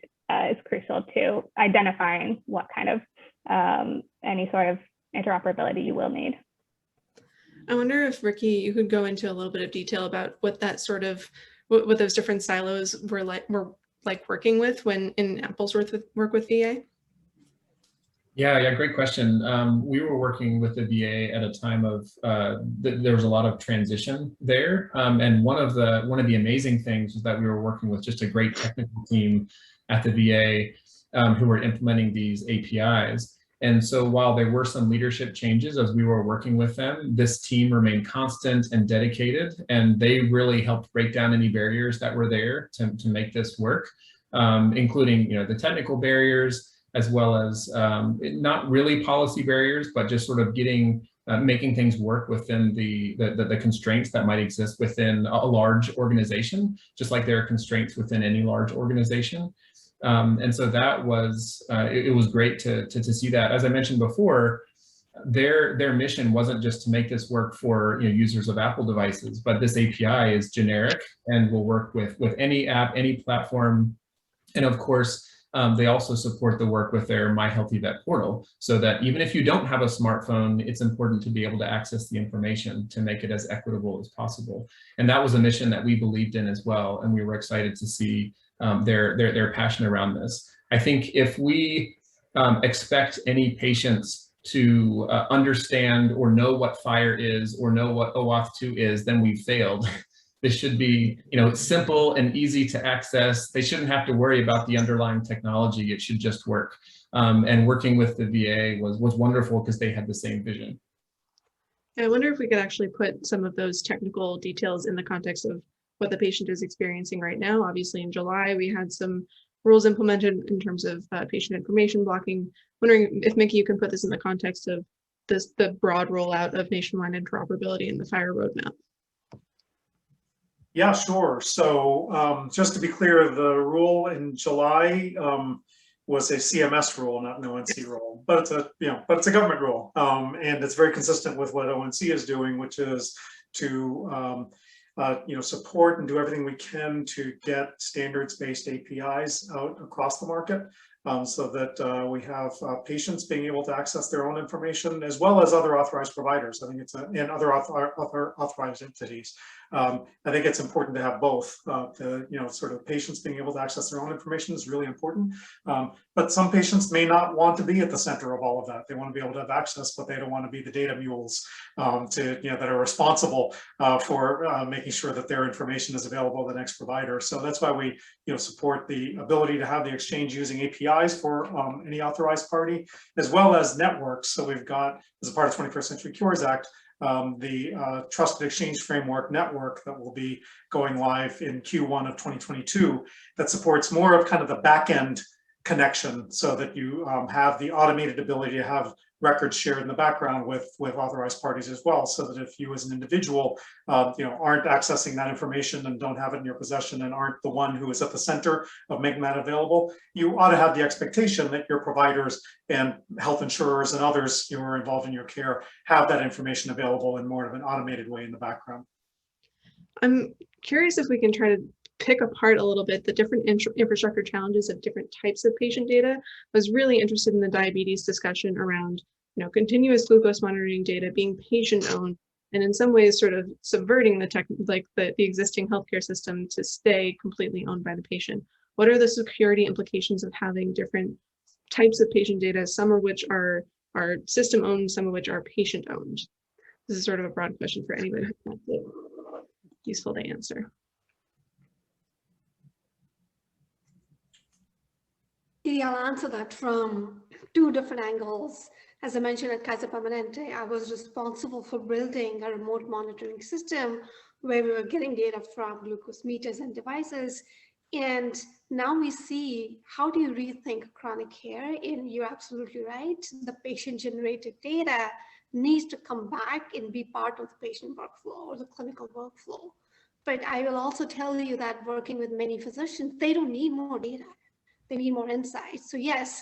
is crucial to identifying what kind of any sort of interoperability you will need. I wonder if, Ricky, you could go into a little bit of detail about what that sort of, what those different silos were like working with when in Apple's work with VA? Yeah, great question. We were working with the VA at a time of there was a lot of transition there, and one of the amazing things was that we were working with just a great technical team at the VA who were implementing these APIs. And so while there were some leadership changes as we were working with them, this team remained constant and dedicated, and they really helped break down any barriers that were there to make this work, including the technical barriers, as well as not really policy barriers, but just sort of making things work within the constraints that might exist within a large organization, just like there are constraints within any large organization. And so that was, it was great to see that. As I mentioned before, their mission wasn't just to make this work for users of Apple devices, but this API is generic and will work with any app, any platform. And of course, they also support the work with their My Healthy Vet portal, so that even if you don't have a smartphone, it's important to be able to access the information to make it as equitable as possible. And that was a mission that we believed in as well, and we were excited to see their passion around this. I think if we expect any patients to understand or know what FHIR is or know what OAuth 2 is, then we've failed. This should be, simple and easy to access. They shouldn't have to worry about the underlying technology. It should just work. And working with the VA was wonderful because they had the same vision. I wonder if we could actually put some of those technical details in the context of what the patient is experiencing right now. Obviously, in July, we had some rules implemented in terms of patient information blocking. Wondering if, Micky, you can put this in the context of the broad rollout of nationwide interoperability in the FHIR roadmap? Yeah, sure. So just to be clear, the rule in July was a CMS rule, not an ONC rule, but it's a but it's a government rule, and it's very consistent with what ONC is doing, which is to support and do everything we can to get standards-based APIs out across the market, so that we have patients being able to access their own information as well as other authorized providers. I think it's and other authorized entities. I think it's important to have both. Sort of patients being able to access their own information is really important. But some patients may not want to be at the center of all of that. They want to be able to have access, but they don't want to be the data mules that are responsible for making sure that their information is available to the next provider. So that's why we support the ability to have the exchange using APIs for any authorized party, as well as networks. So we've got, as a part of 21st Century Cures Act, the Trusted Exchange Framework network that will be going live in Q1 of 2022 that supports more of kind of the back end connection, so that you have the automated ability to have records shared in the background with authorized parties as well, so that if you as an individual aren't accessing that information and don't have it in your possession and aren't the one who is at the center of making that available, you ought to have the expectation that your providers and health insurers and others who are involved in your care have that information available in more of an automated way in the background. I'm curious if we can try to pick apart a little bit the different infrastructure challenges of different types of patient data. I was really interested in the diabetes discussion around, continuous glucose monitoring data being patient owned, and in some ways sort of subverting the existing healthcare system to stay completely owned by the patient. What are the security implications of having different types of patient data, some of which are system owned, some of which are patient owned? This is sort of a broad question for anybody who finds it useful to answer. Yeah, I'll answer that from two different angles. As I mentioned at Kaiser Permanente, I was responsible for building a remote monitoring system where we were getting data from glucose meters and devices. And now we see, how do you rethink chronic care? And you're absolutely right. The patient-generated data needs to come back and be part of the patient workflow or the clinical workflow. But I will also tell you that working with many physicians, they don't need more data. They need more insights. So yes,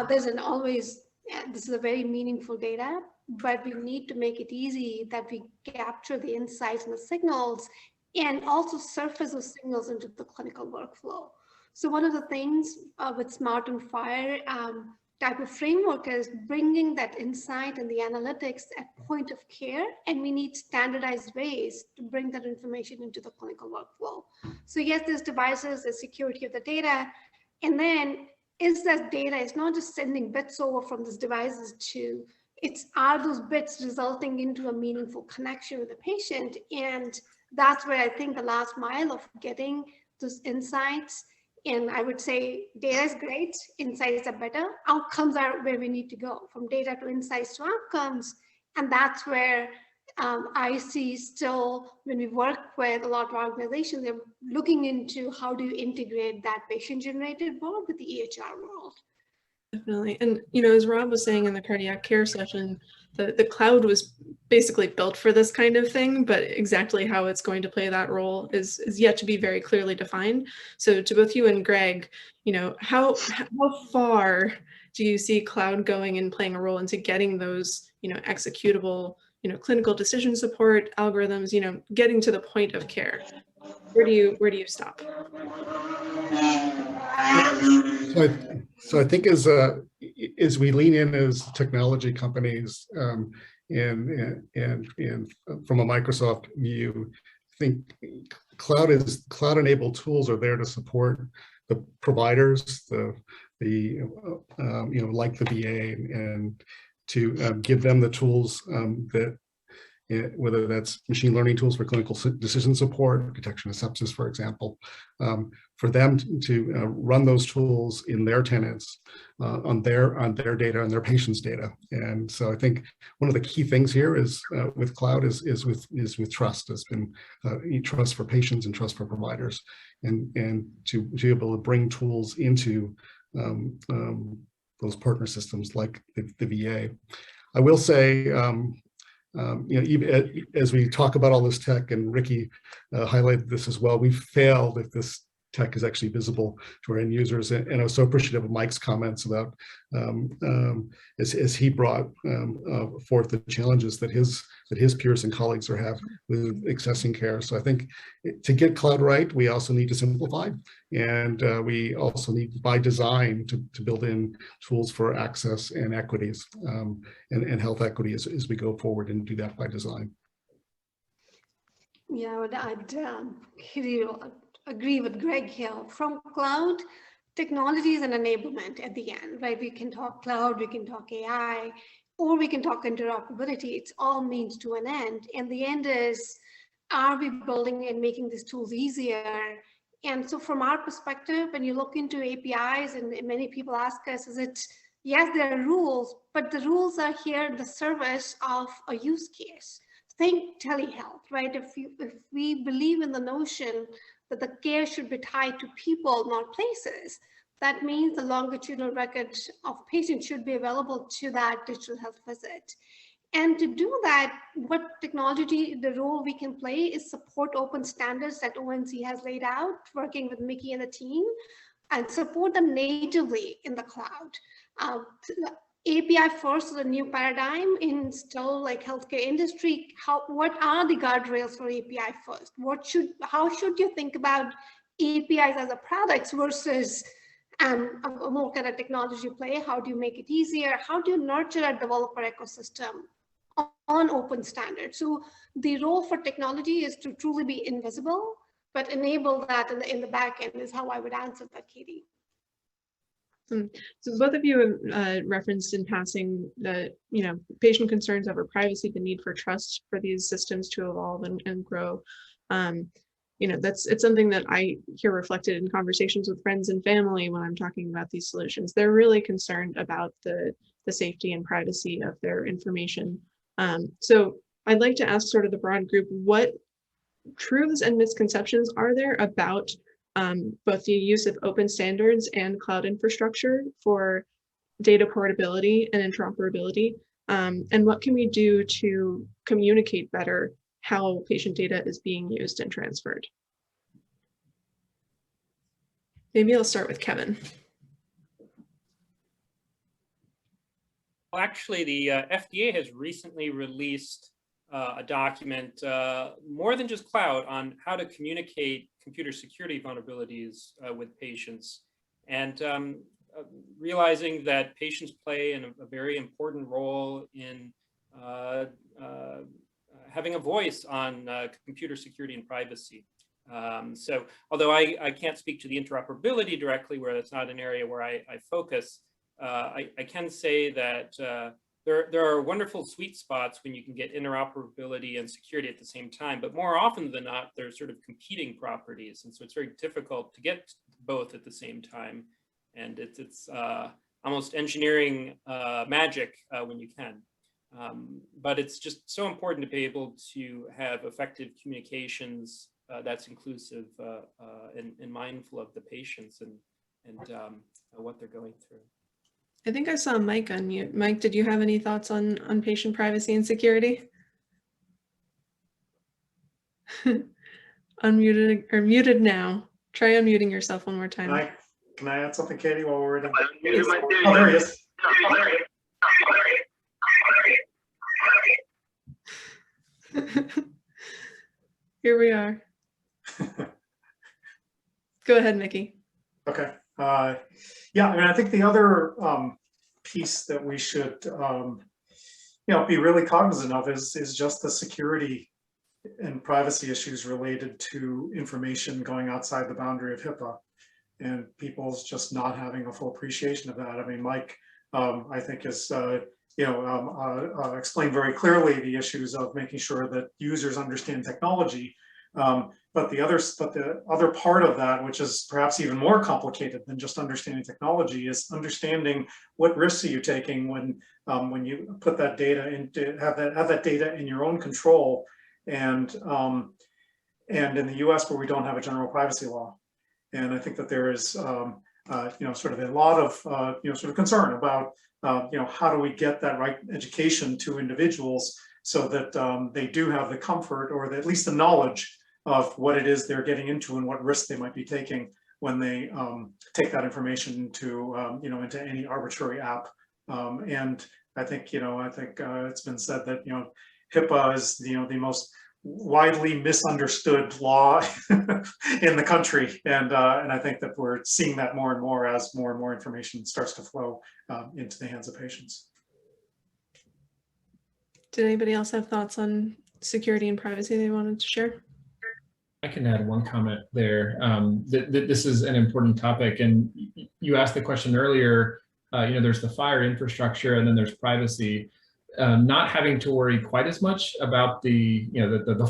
this is a very meaningful data, but we need to make it easy that we capture the insights and the signals and also surface those signals into the clinical workflow. So one of the things with Smart and FHIR type of framework is bringing that insight and the analytics at point of care, and we need standardized ways to bring that information into the clinical workflow. So yes, there's devices, there's security of the data, and then is that data, it's not just sending bits over from these devices to, are those bits resulting into a meaningful connection with the patient? And that's where I think the last mile of getting those insights, and I would say data is great, insights are better, outcomes are where we need to go, from data to insights to outcomes. And that's where I see still, when we work with a lot of organizations, they're looking into how do you integrate that patient-generated world with the EHR world. Definitely. And, as Rob was saying in the cardiac care session, the cloud was basically built for this kind of thing, but exactly how it's going to play that role is yet to be very clearly defined. So to both you and Greg, how far do you see cloud going and playing a role into getting those, executable, clinical decision support algorithms, getting to the point of care? Where do you stop? So I think as we lean in as technology companies, and from a Microsoft view, I think cloud-enabled tools are there to support the providers, like the VA, and to give them the tools that, whether that's machine learning tools for clinical decision support, detection of sepsis, for example, for them to run those tools in their tenants on their data and their patients' data. And so I think one of the key things here is with cloud is with trust. It's been trust for patients and trust for providers, and to be able to bring tools into those partner systems like the VA. I will say, even as we talk about all this tech, and Ricky highlighted this as well, we've failed if this tech is actually visible to our end users. And I was so appreciative of Mike's comments about as he brought forth the challenges that his peers and colleagues are having with accessing care. So I think to get cloud right, we also need to simplify, and we also need by design to build in tools for access and equities and health equity as we go forward, and do that by design. Yeah, I'd agree with Greg here. From cloud, technology is an enablement at the end, right? We can talk cloud, we can talk AI, or we can talk interoperability. It's all means to an end. And the end is, are we building and making these tools easier? And so from our perspective, when you look into APIs, and many people ask us, is it, yes, there are rules, but the rules are here in the service of a use case. Think telehealth, right? If we believe in the notion that the care should be tied to people, not places, that means the longitudinal record of patients should be available to that digital health visit. And to do that, what technology, the role we can play is support open standards that ONC has laid out, working with Micky and the team, and support them natively in the cloud. API first is a new paradigm in still like healthcare industry. What are the guardrails for API first? How should you think about APIs as a products versus a more kind of technology play? How do you make it easier? How do you nurture a developer ecosystem on open standards? So the role for technology is to truly be invisible, but enable that in the back end is how I would answer that, Katie. So both of you have referenced in passing that, patient concerns over privacy, the need for trust for these systems to evolve and grow. It's something that I hear reflected in conversations with friends and family when I'm talking about these solutions. They're really concerned about the safety and privacy of their information. So I'd like to ask sort of the broad group, what truths and misconceptions are there about both the use of open standards and cloud infrastructure for data portability and interoperability? And what can we do to communicate better how patient data is being used and transferred? Maybe I'll start with Kevin. Well, actually, the FDA has recently released a document, more than just cloud, on how to communicate computer security vulnerabilities with patients, and realizing that patients play a very important role in having a voice on computer security and privacy. So although I can't speak to the interoperability directly, where that's not an area where I focus, I can say that there are wonderful sweet spots when you can get interoperability and security at the same time, but more often than not, they're sort of competing properties. And so it's very difficult to get both at the same time. And it's almost engineering magic when you can. But it's just so important to be able to have effective communications that's inclusive and mindful of the patients and what they're going through. I think I saw Mike unmute. Mike, did you have any thoughts on patient privacy and security? Unmuted or muted now. Try unmuting yourself one more time. Can I add something, Katie, while we're ready? Oh, there he is. Here we are. Go ahead, Micky. Okay. Yeah, I mean, I think the other piece that we should, be really cognizant of is just the security and privacy issues related to information going outside the boundary of HIPAA, and people's just not having a full appreciation of that. I mean, Mike, I think is, explained very clearly the issues of making sure that users understand technology. But the other part of that, which is perhaps even more complicated than just understanding technology, is understanding what risks are you taking when you put that data into have that data in your own control, and in the U.S. where we don't have a general privacy law. And I think that there is sort of a lot of sort of concern about how do we get that right education to individuals so that they do have the comfort or at least the knowledge of what it is they're getting into and what risks they might be taking when they take that information into into any arbitrary app. And I think it's been said that HIPAA is the most widely misunderstood law in the country, and I think that we're seeing that more and more information starts to flow into the hands of patients. Did anybody else have thoughts on security and privacy they wanted to share? I can add one comment there. This is an important topic, and you asked the question earlier. There's the FHIR infrastructure, and then there's privacy. Not having to worry quite as much about the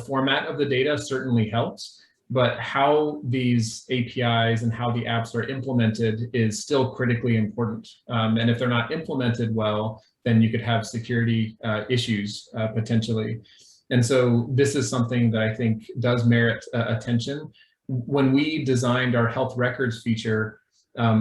format of the data certainly helps, but how these APIs and how the apps are implemented is still critically important. And if they're not implemented well, then you could have security issues potentially. And so this is something that I think does merit attention. When we designed our health records feature,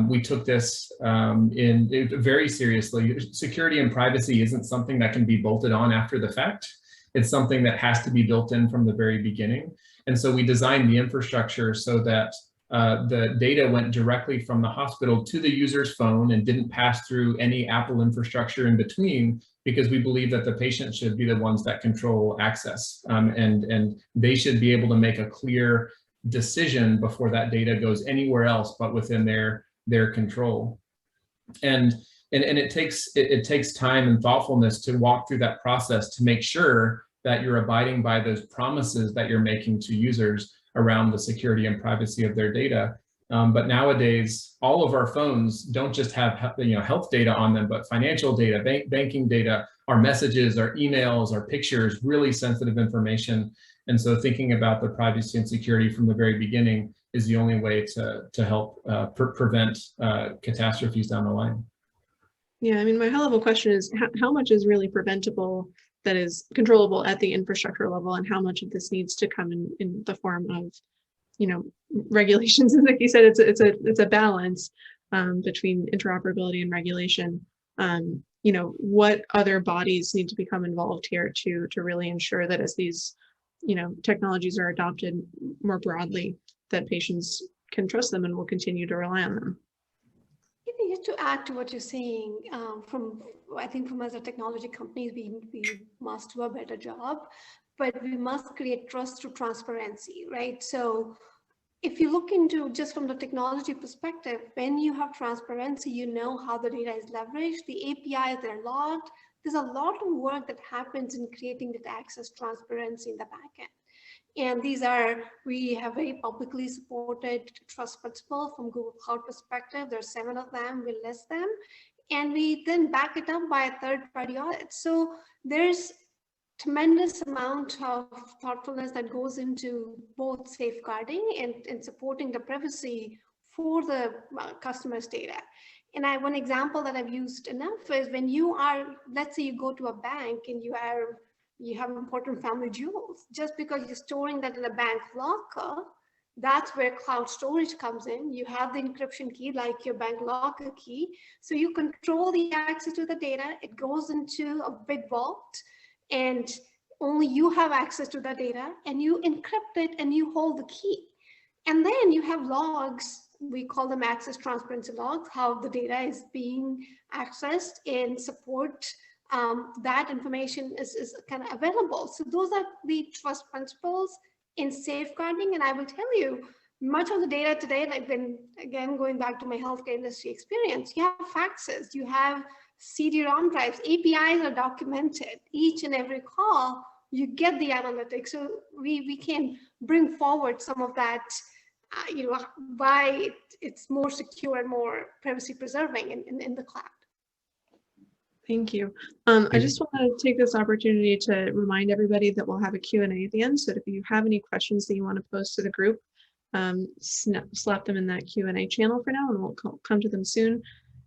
we took this very seriously. Security and privacy isn't something that can be bolted on after the fact. It's something that has to be built in from the very beginning. And so we designed the infrastructure so that the data went directly from the hospital to the user's phone and didn't pass through any Apple infrastructure in between, because we believe that the patient should be the ones that control access, and they should be able to make a clear decision before that data goes anywhere else but within their control. And it takes time and thoughtfulness to walk through that process to make sure that you're abiding by those promises that you're making to users around the security and privacy of their data. But nowadays, all of our phones don't just have health data on them, but financial data, banking data, our messages, our emails, our pictures, really sensitive information. And so thinking about the privacy and security from the very beginning is the only way to help prevent catastrophes down the line. Yeah, I mean, my high-level question is how much is really preventable that is controllable at the infrastructure level, and how much of this needs to come in the form of, regulations? As Nikki said, it's a balance between interoperability and regulation. What other bodies need to become involved here to really ensure that as these technologies are adopted more broadly, that patients can trust them and will continue to rely on them? Just to add to what you're saying, I think from as a technology companies, we must do a better job, but we must create trust through transparency, right? So if you look into just from the technology perspective, when you have transparency, you know how the data is leveraged, the APIs, they're logged. There's a lot of work that happens in creating that access transparency in the backend. And we have very publicly supported trust principle from Google Cloud perspective. There's 7 of them, we list them, and we then back it up by a third-party audit. So there's tremendous amount of thoughtfulness that goes into both safeguarding and supporting the privacy for the customer's data. And one example that I've used enough is when let's say you go to a bank and you have important family jewels. Just because you're storing that in a bank locker, that's where cloud storage comes in. You have the encryption key like your bank locker key. So you control the access to the data. It goes into a big vault and only you have access to the data, and you encrypt it and you hold the key. And then you have logs, we call them access transparency logs, how the data is being accessed and support that information is kind of available. So those are the trust principles in safeguarding. And I will tell you, much of the data today, like again, going back to my healthcare industry experience, you have faxes, you have CD-ROM drives, APIs are documented. Each and every call, you get the analytics. So we can bring forward some of that, why it's more secure and more privacy preserving in the cloud. Thank you. I just want to take this opportunity to remind everybody that we'll have a Q&A at the end. So if you have any questions that you want to pose to the group, slap them in that Q&A channel for now, and we'll come to them soon.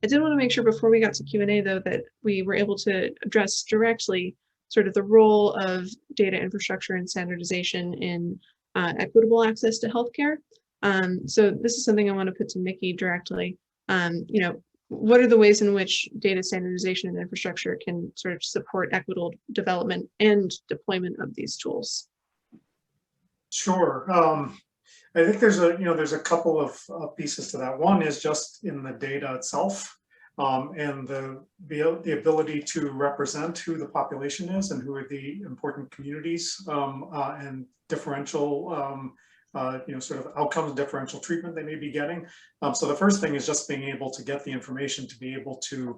I did want to make sure before we got to Q&A, though, that we were able to address directly sort of the role of data infrastructure and standardization in equitable access to healthcare. So this is something I want to put to Micky directly. You know, what are the ways in which data standardization and infrastructure can sort of support equitable development and deployment of these tools? Sure. I think there's a couple of pieces to that. One is just in the data itself, and the ability to represent who the population is and who are the important communities, and differential sort of outcomes, differential treatment they may be getting. So the first thing is just being able to get the information to be able to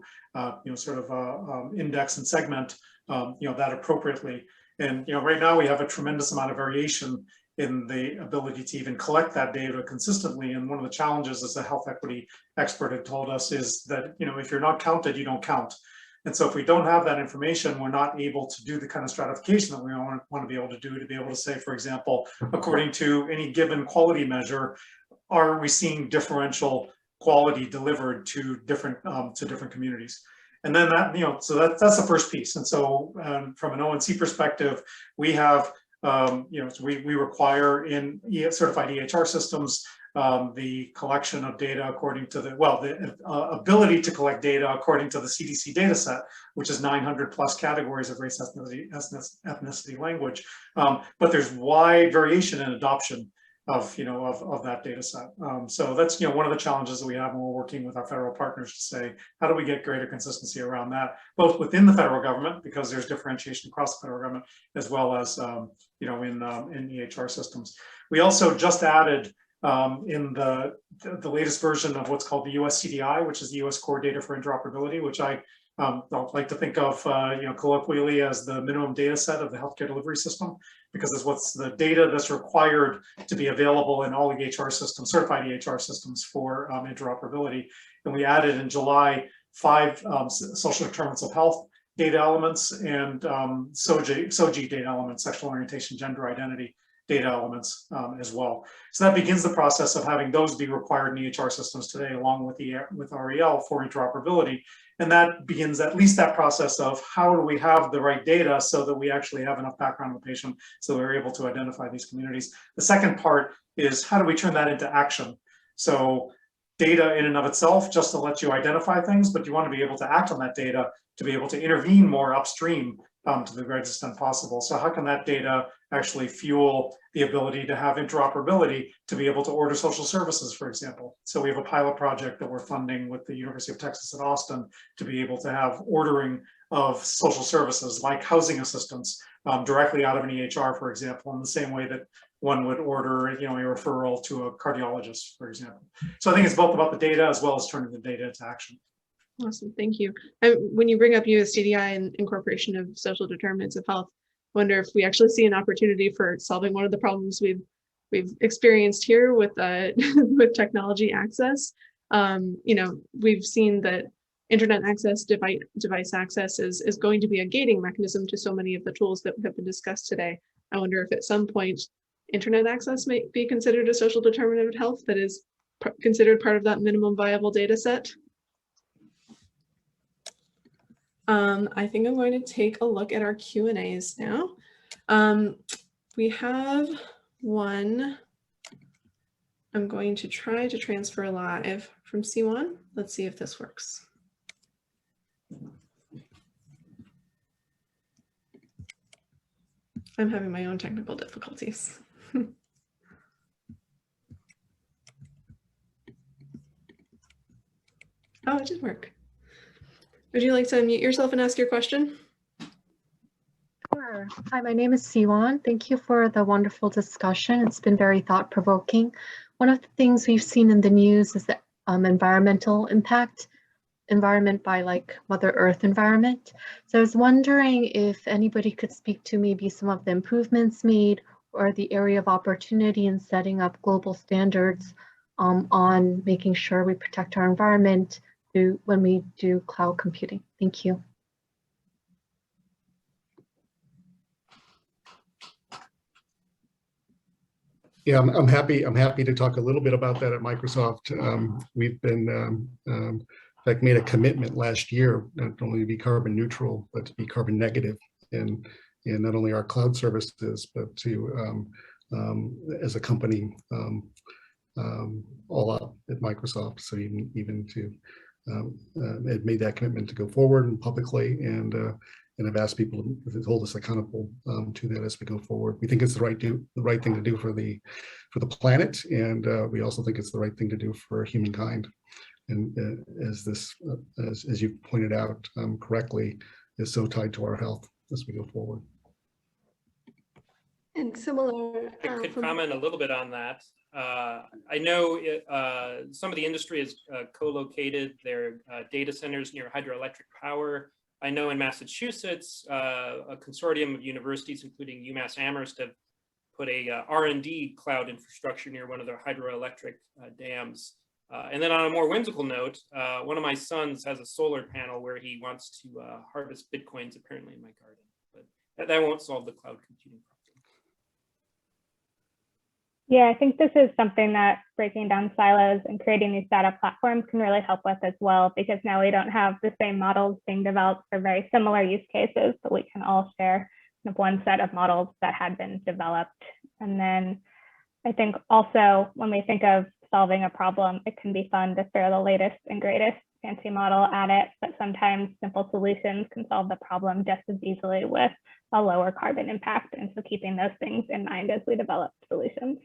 index and segment that appropriately. And right now we have a tremendous amount of variation in the ability to even collect that data consistently. And one of the challenges, as the health equity expert had told us, is that if you're not counted, you don't count. And so if we don't have that information, we're not able to do the kind of stratification that we want to be able to do, to be able to say, for example, according to any given quality measure, are we seeing differential quality delivered to different communities? And then that, so that's the first piece. And so from an ONC perspective, we have, we require in certified EHR systems, the collection of data according to the ability to collect data according to the CDC data set, which is 900 plus categories of race, ethnicity, language. But there's wide variation in adoption of that data set. So that's one of the challenges that we have when we're working with our federal partners to say, how do we get greater consistency around that, both within the federal government, because there's differentiation across the federal government, as well as in EHR systems. We also just added in the latest version of what's called the US CDI, which is the US Core Data for Interoperability, which I like to think of colloquially as the minimum data set of the healthcare delivery system, because it's what's the data that's required to be available in all EHR systems, certified EHR systems, for interoperability. And we added in July 5 social determinants of health data elements and SOGI data elements, sexual orientation, gender identity data elements as well. So that begins the process of having those be required in EHR systems today, along with REL for interoperability. And that begins at least that process of how do we have the right data so that we actually have enough background on the patient so we're able to identify these communities. The second part is how do we turn that into action? So data in and of itself just to let you identify things, but you want to be able to act on that data to be able to intervene more upstream to the greatest extent possible. So how can that data actually fuel the ability to have interoperability to be able to order social services, for example? So we have a pilot project that we're funding with the University of Texas at Austin to be able to have ordering of social services like housing assistance directly out of an EHR, for example, in the same way that one would order a referral to a cardiologist, for example. So I think it's both about the data as well as turning the data into action. Awesome, thank you. When you bring up US CDI and incorporation of social determinants of health, I wonder if we actually see an opportunity for solving one of the problems we've experienced here with with technology access. We've seen that internet access, device access is going to be a gating mechanism to so many of the tools that have been discussed today. I wonder if at some point internet access may be considered a social determinant of health that is considered part of that minimum viable data set. I think I'm going to take a look at our Q&As now. We have one. I'm going to try to transfer live from C1. Let's see if this works. I'm having my own technical difficulties. Oh, it did work. Would you like to unmute yourself and ask your question? Sure. Hi, my name is Siwan. Thank you for the wonderful discussion. It's been very thought-provoking. One of the things we've seen in the news is the environmental impact, environment by like Mother Earth environment. So I was wondering if anybody could speak to maybe some of the improvements made or the area of opportunity in setting up global standards on making sure we protect our environment when we do cloud computing. Thank you. Yeah, I'm happy to talk a little bit about that at Microsoft. We've been, in fact, made a commitment last year not only to be carbon neutral, but to be carbon negative in not only our cloud services, but to, as a company, all up at Microsoft. So even to had made that commitment to go forward and publicly, and I've asked people to hold us accountable to that as we go forward. We think it's the right thing to do for the planet, and we also think it's the right thing to do for humankind. And as you pointed out correctly, is so tied to our health as we go forward. And similar. I could comment a little bit on that. I know some of the industry has co-located their data centers near hydroelectric power. I know in Massachusetts, a consortium of universities, including UMass Amherst, have put a R&D cloud infrastructure near one of their hydroelectric dams. And then on a more whimsical note, one of my sons has a solar panel where he wants to harvest Bitcoins apparently in my garden, but that won't solve the cloud computing problem. Yeah, I think this is something that breaking down silos and creating these data platforms can really help with as well, because now we don't have the same models being developed for very similar use cases, but we can all share kind of one set of models that had been developed. And then I think also when we think of solving a problem, it can be fun to throw the latest and greatest fancy model at it, but sometimes simple solutions can solve the problem just as easily with a lower carbon impact. And so keeping those things in mind as we develop solutions.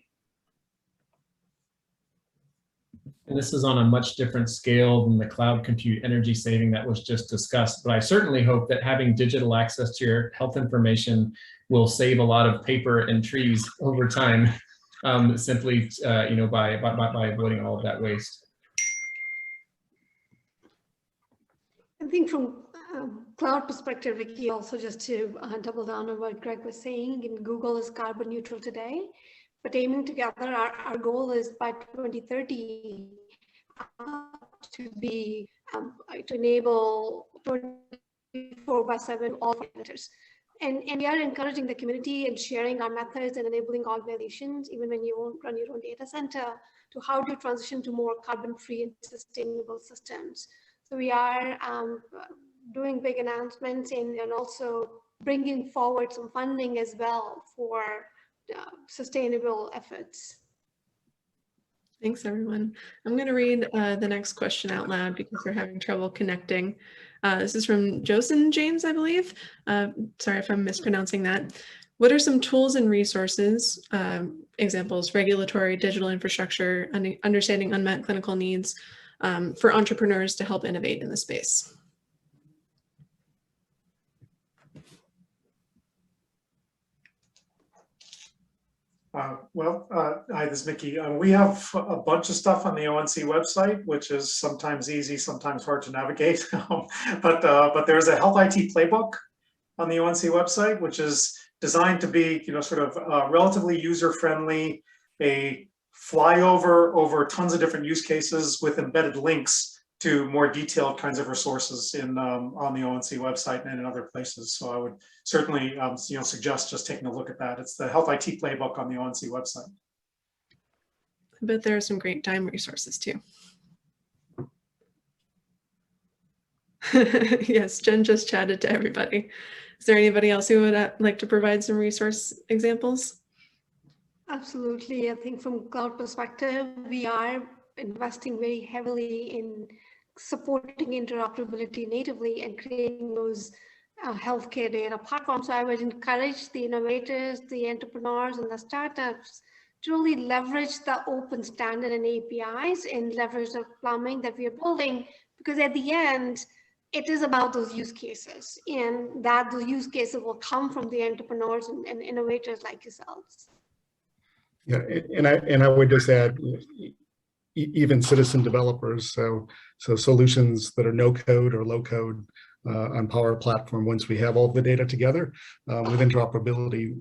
And this is on a much different scale than the cloud compute energy saving that was just discussed. But I certainly hope that having digital access to your health information will save a lot of paper and trees over time, simply by avoiding all of that waste. I think from cloud perspective, Vicky, also just to double down on what Greg was saying, and Google is carbon neutral today, but aiming together, our goal is by 2030 to enable 24/7 all vendors. And we are encouraging the community and sharing our methods and enabling organizations, even when you won't run your own data center, to how to transition to more carbon-free and sustainable systems. So we are doing big announcements and also bringing forward some funding as well for sustainable efforts. Thanks, everyone. I'm going to read the next question out loud because we're having trouble connecting. This is from Josen James, I believe. Sorry if I'm mispronouncing that. What are some tools and resources, examples, regulatory, digital infrastructure, understanding unmet clinical needs for entrepreneurs to help innovate in the space? Hi, this is Micky. We have a bunch of stuff on the ONC website, which is sometimes easy, sometimes hard to navigate. But there's a health IT playbook on the ONC website, which is designed to be, sort of relatively user-friendly, a flyover over tons of different use cases with embedded links to more detailed kinds of resources on the ONC website and in other places. So I would certainly suggest just taking a look at that. It's the Health IT Playbook on the ONC website. I bet there are some great time resources too. Yes, Jen just chatted to everybody. Is there anybody else who would like to provide some resource examples? Absolutely. I think from cloud perspective, we are investing very heavily in supporting interoperability natively and creating those healthcare data platforms. So I would encourage the innovators, the entrepreneurs, and the startups to really leverage the open standard and APIs and leverage the plumbing that we are building, because at the end, it is about those use cases, and that those use cases will come from the entrepreneurs and innovators like yourselves. Yeah, and I would just add, even citizen developers, so solutions that are no code or low code on Power Platform. Once we have all the data together with interoperability,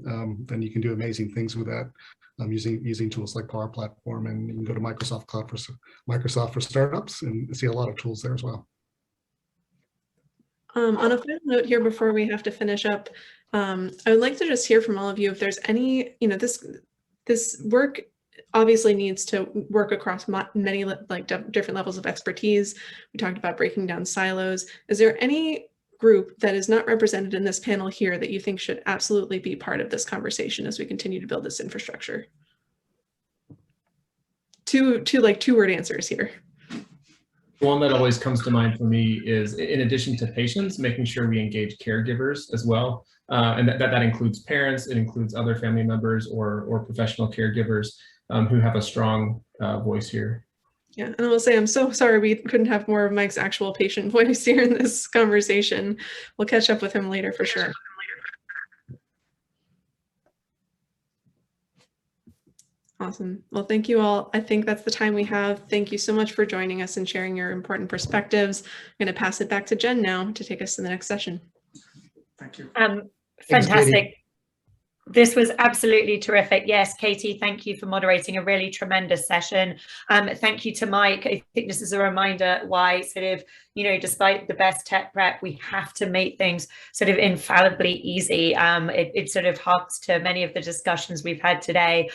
then you can do amazing things with that using tools like Power Platform, and you can go to Microsoft Cloud for Microsoft for Startups and see a lot of tools there as well. On a final note here before we have to finish up, I would like to just hear from all of you if there's any, this work obviously needs to work across many different levels of expertise. We talked about breaking down silos. Is there any group that is not represented in this panel here that you think should absolutely be part of this conversation as we continue to build this infrastructure? two like 2-word answers here. One that always comes to mind for me is, in addition to patients, making sure we engage caregivers as well. And that includes parents, it includes other family members or professional caregivers who have a strong voice here. Yeah, and I will say I'm so sorry we couldn't have more of Mike's actual patient voice here in this conversation. We'll catch up with him later for sure. Awesome. Well, thank you all. I think that's the time we have. Thank you so much for joining us and sharing your important perspectives. I'm going to pass it back to Jen now to take us to the next session. Thank you. Fantastic. This was absolutely terrific. Yes, Katie, thank you for moderating a really tremendous session. Thank you to Mike. I think this is a reminder why sort of, you know, despite the best tech prep, we have to make things sort of infallibly easy. It sort of harks to many of the discussions we've had today.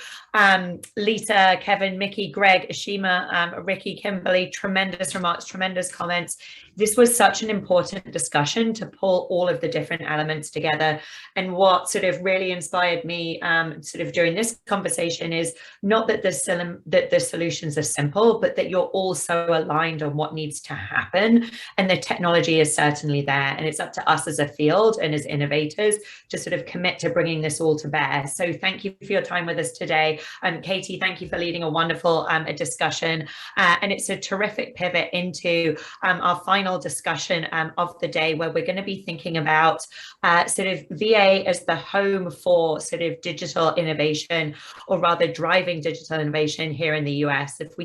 Lisa, Kevin, Micky, Greg, Aashima, Ricky, Kimberly, tremendous remarks, tremendous comments. This was such an important discussion to pull all of the different elements together. And what sort of really inspired me sort of during this conversation is not that the solutions are simple, but that you're all so aligned on what needs to happen. And the technology is certainly there. And it's up to us as a field and as innovators to sort of commit to bringing this all to bear. So thank you for your time with us today. Katie, thank you for leading a wonderful discussion. And it's a terrific pivot into our final discussion of the day, where we're going to be thinking about sort of VA as the home for sort of digital innovation, or rather driving digital innovation here in the US. If we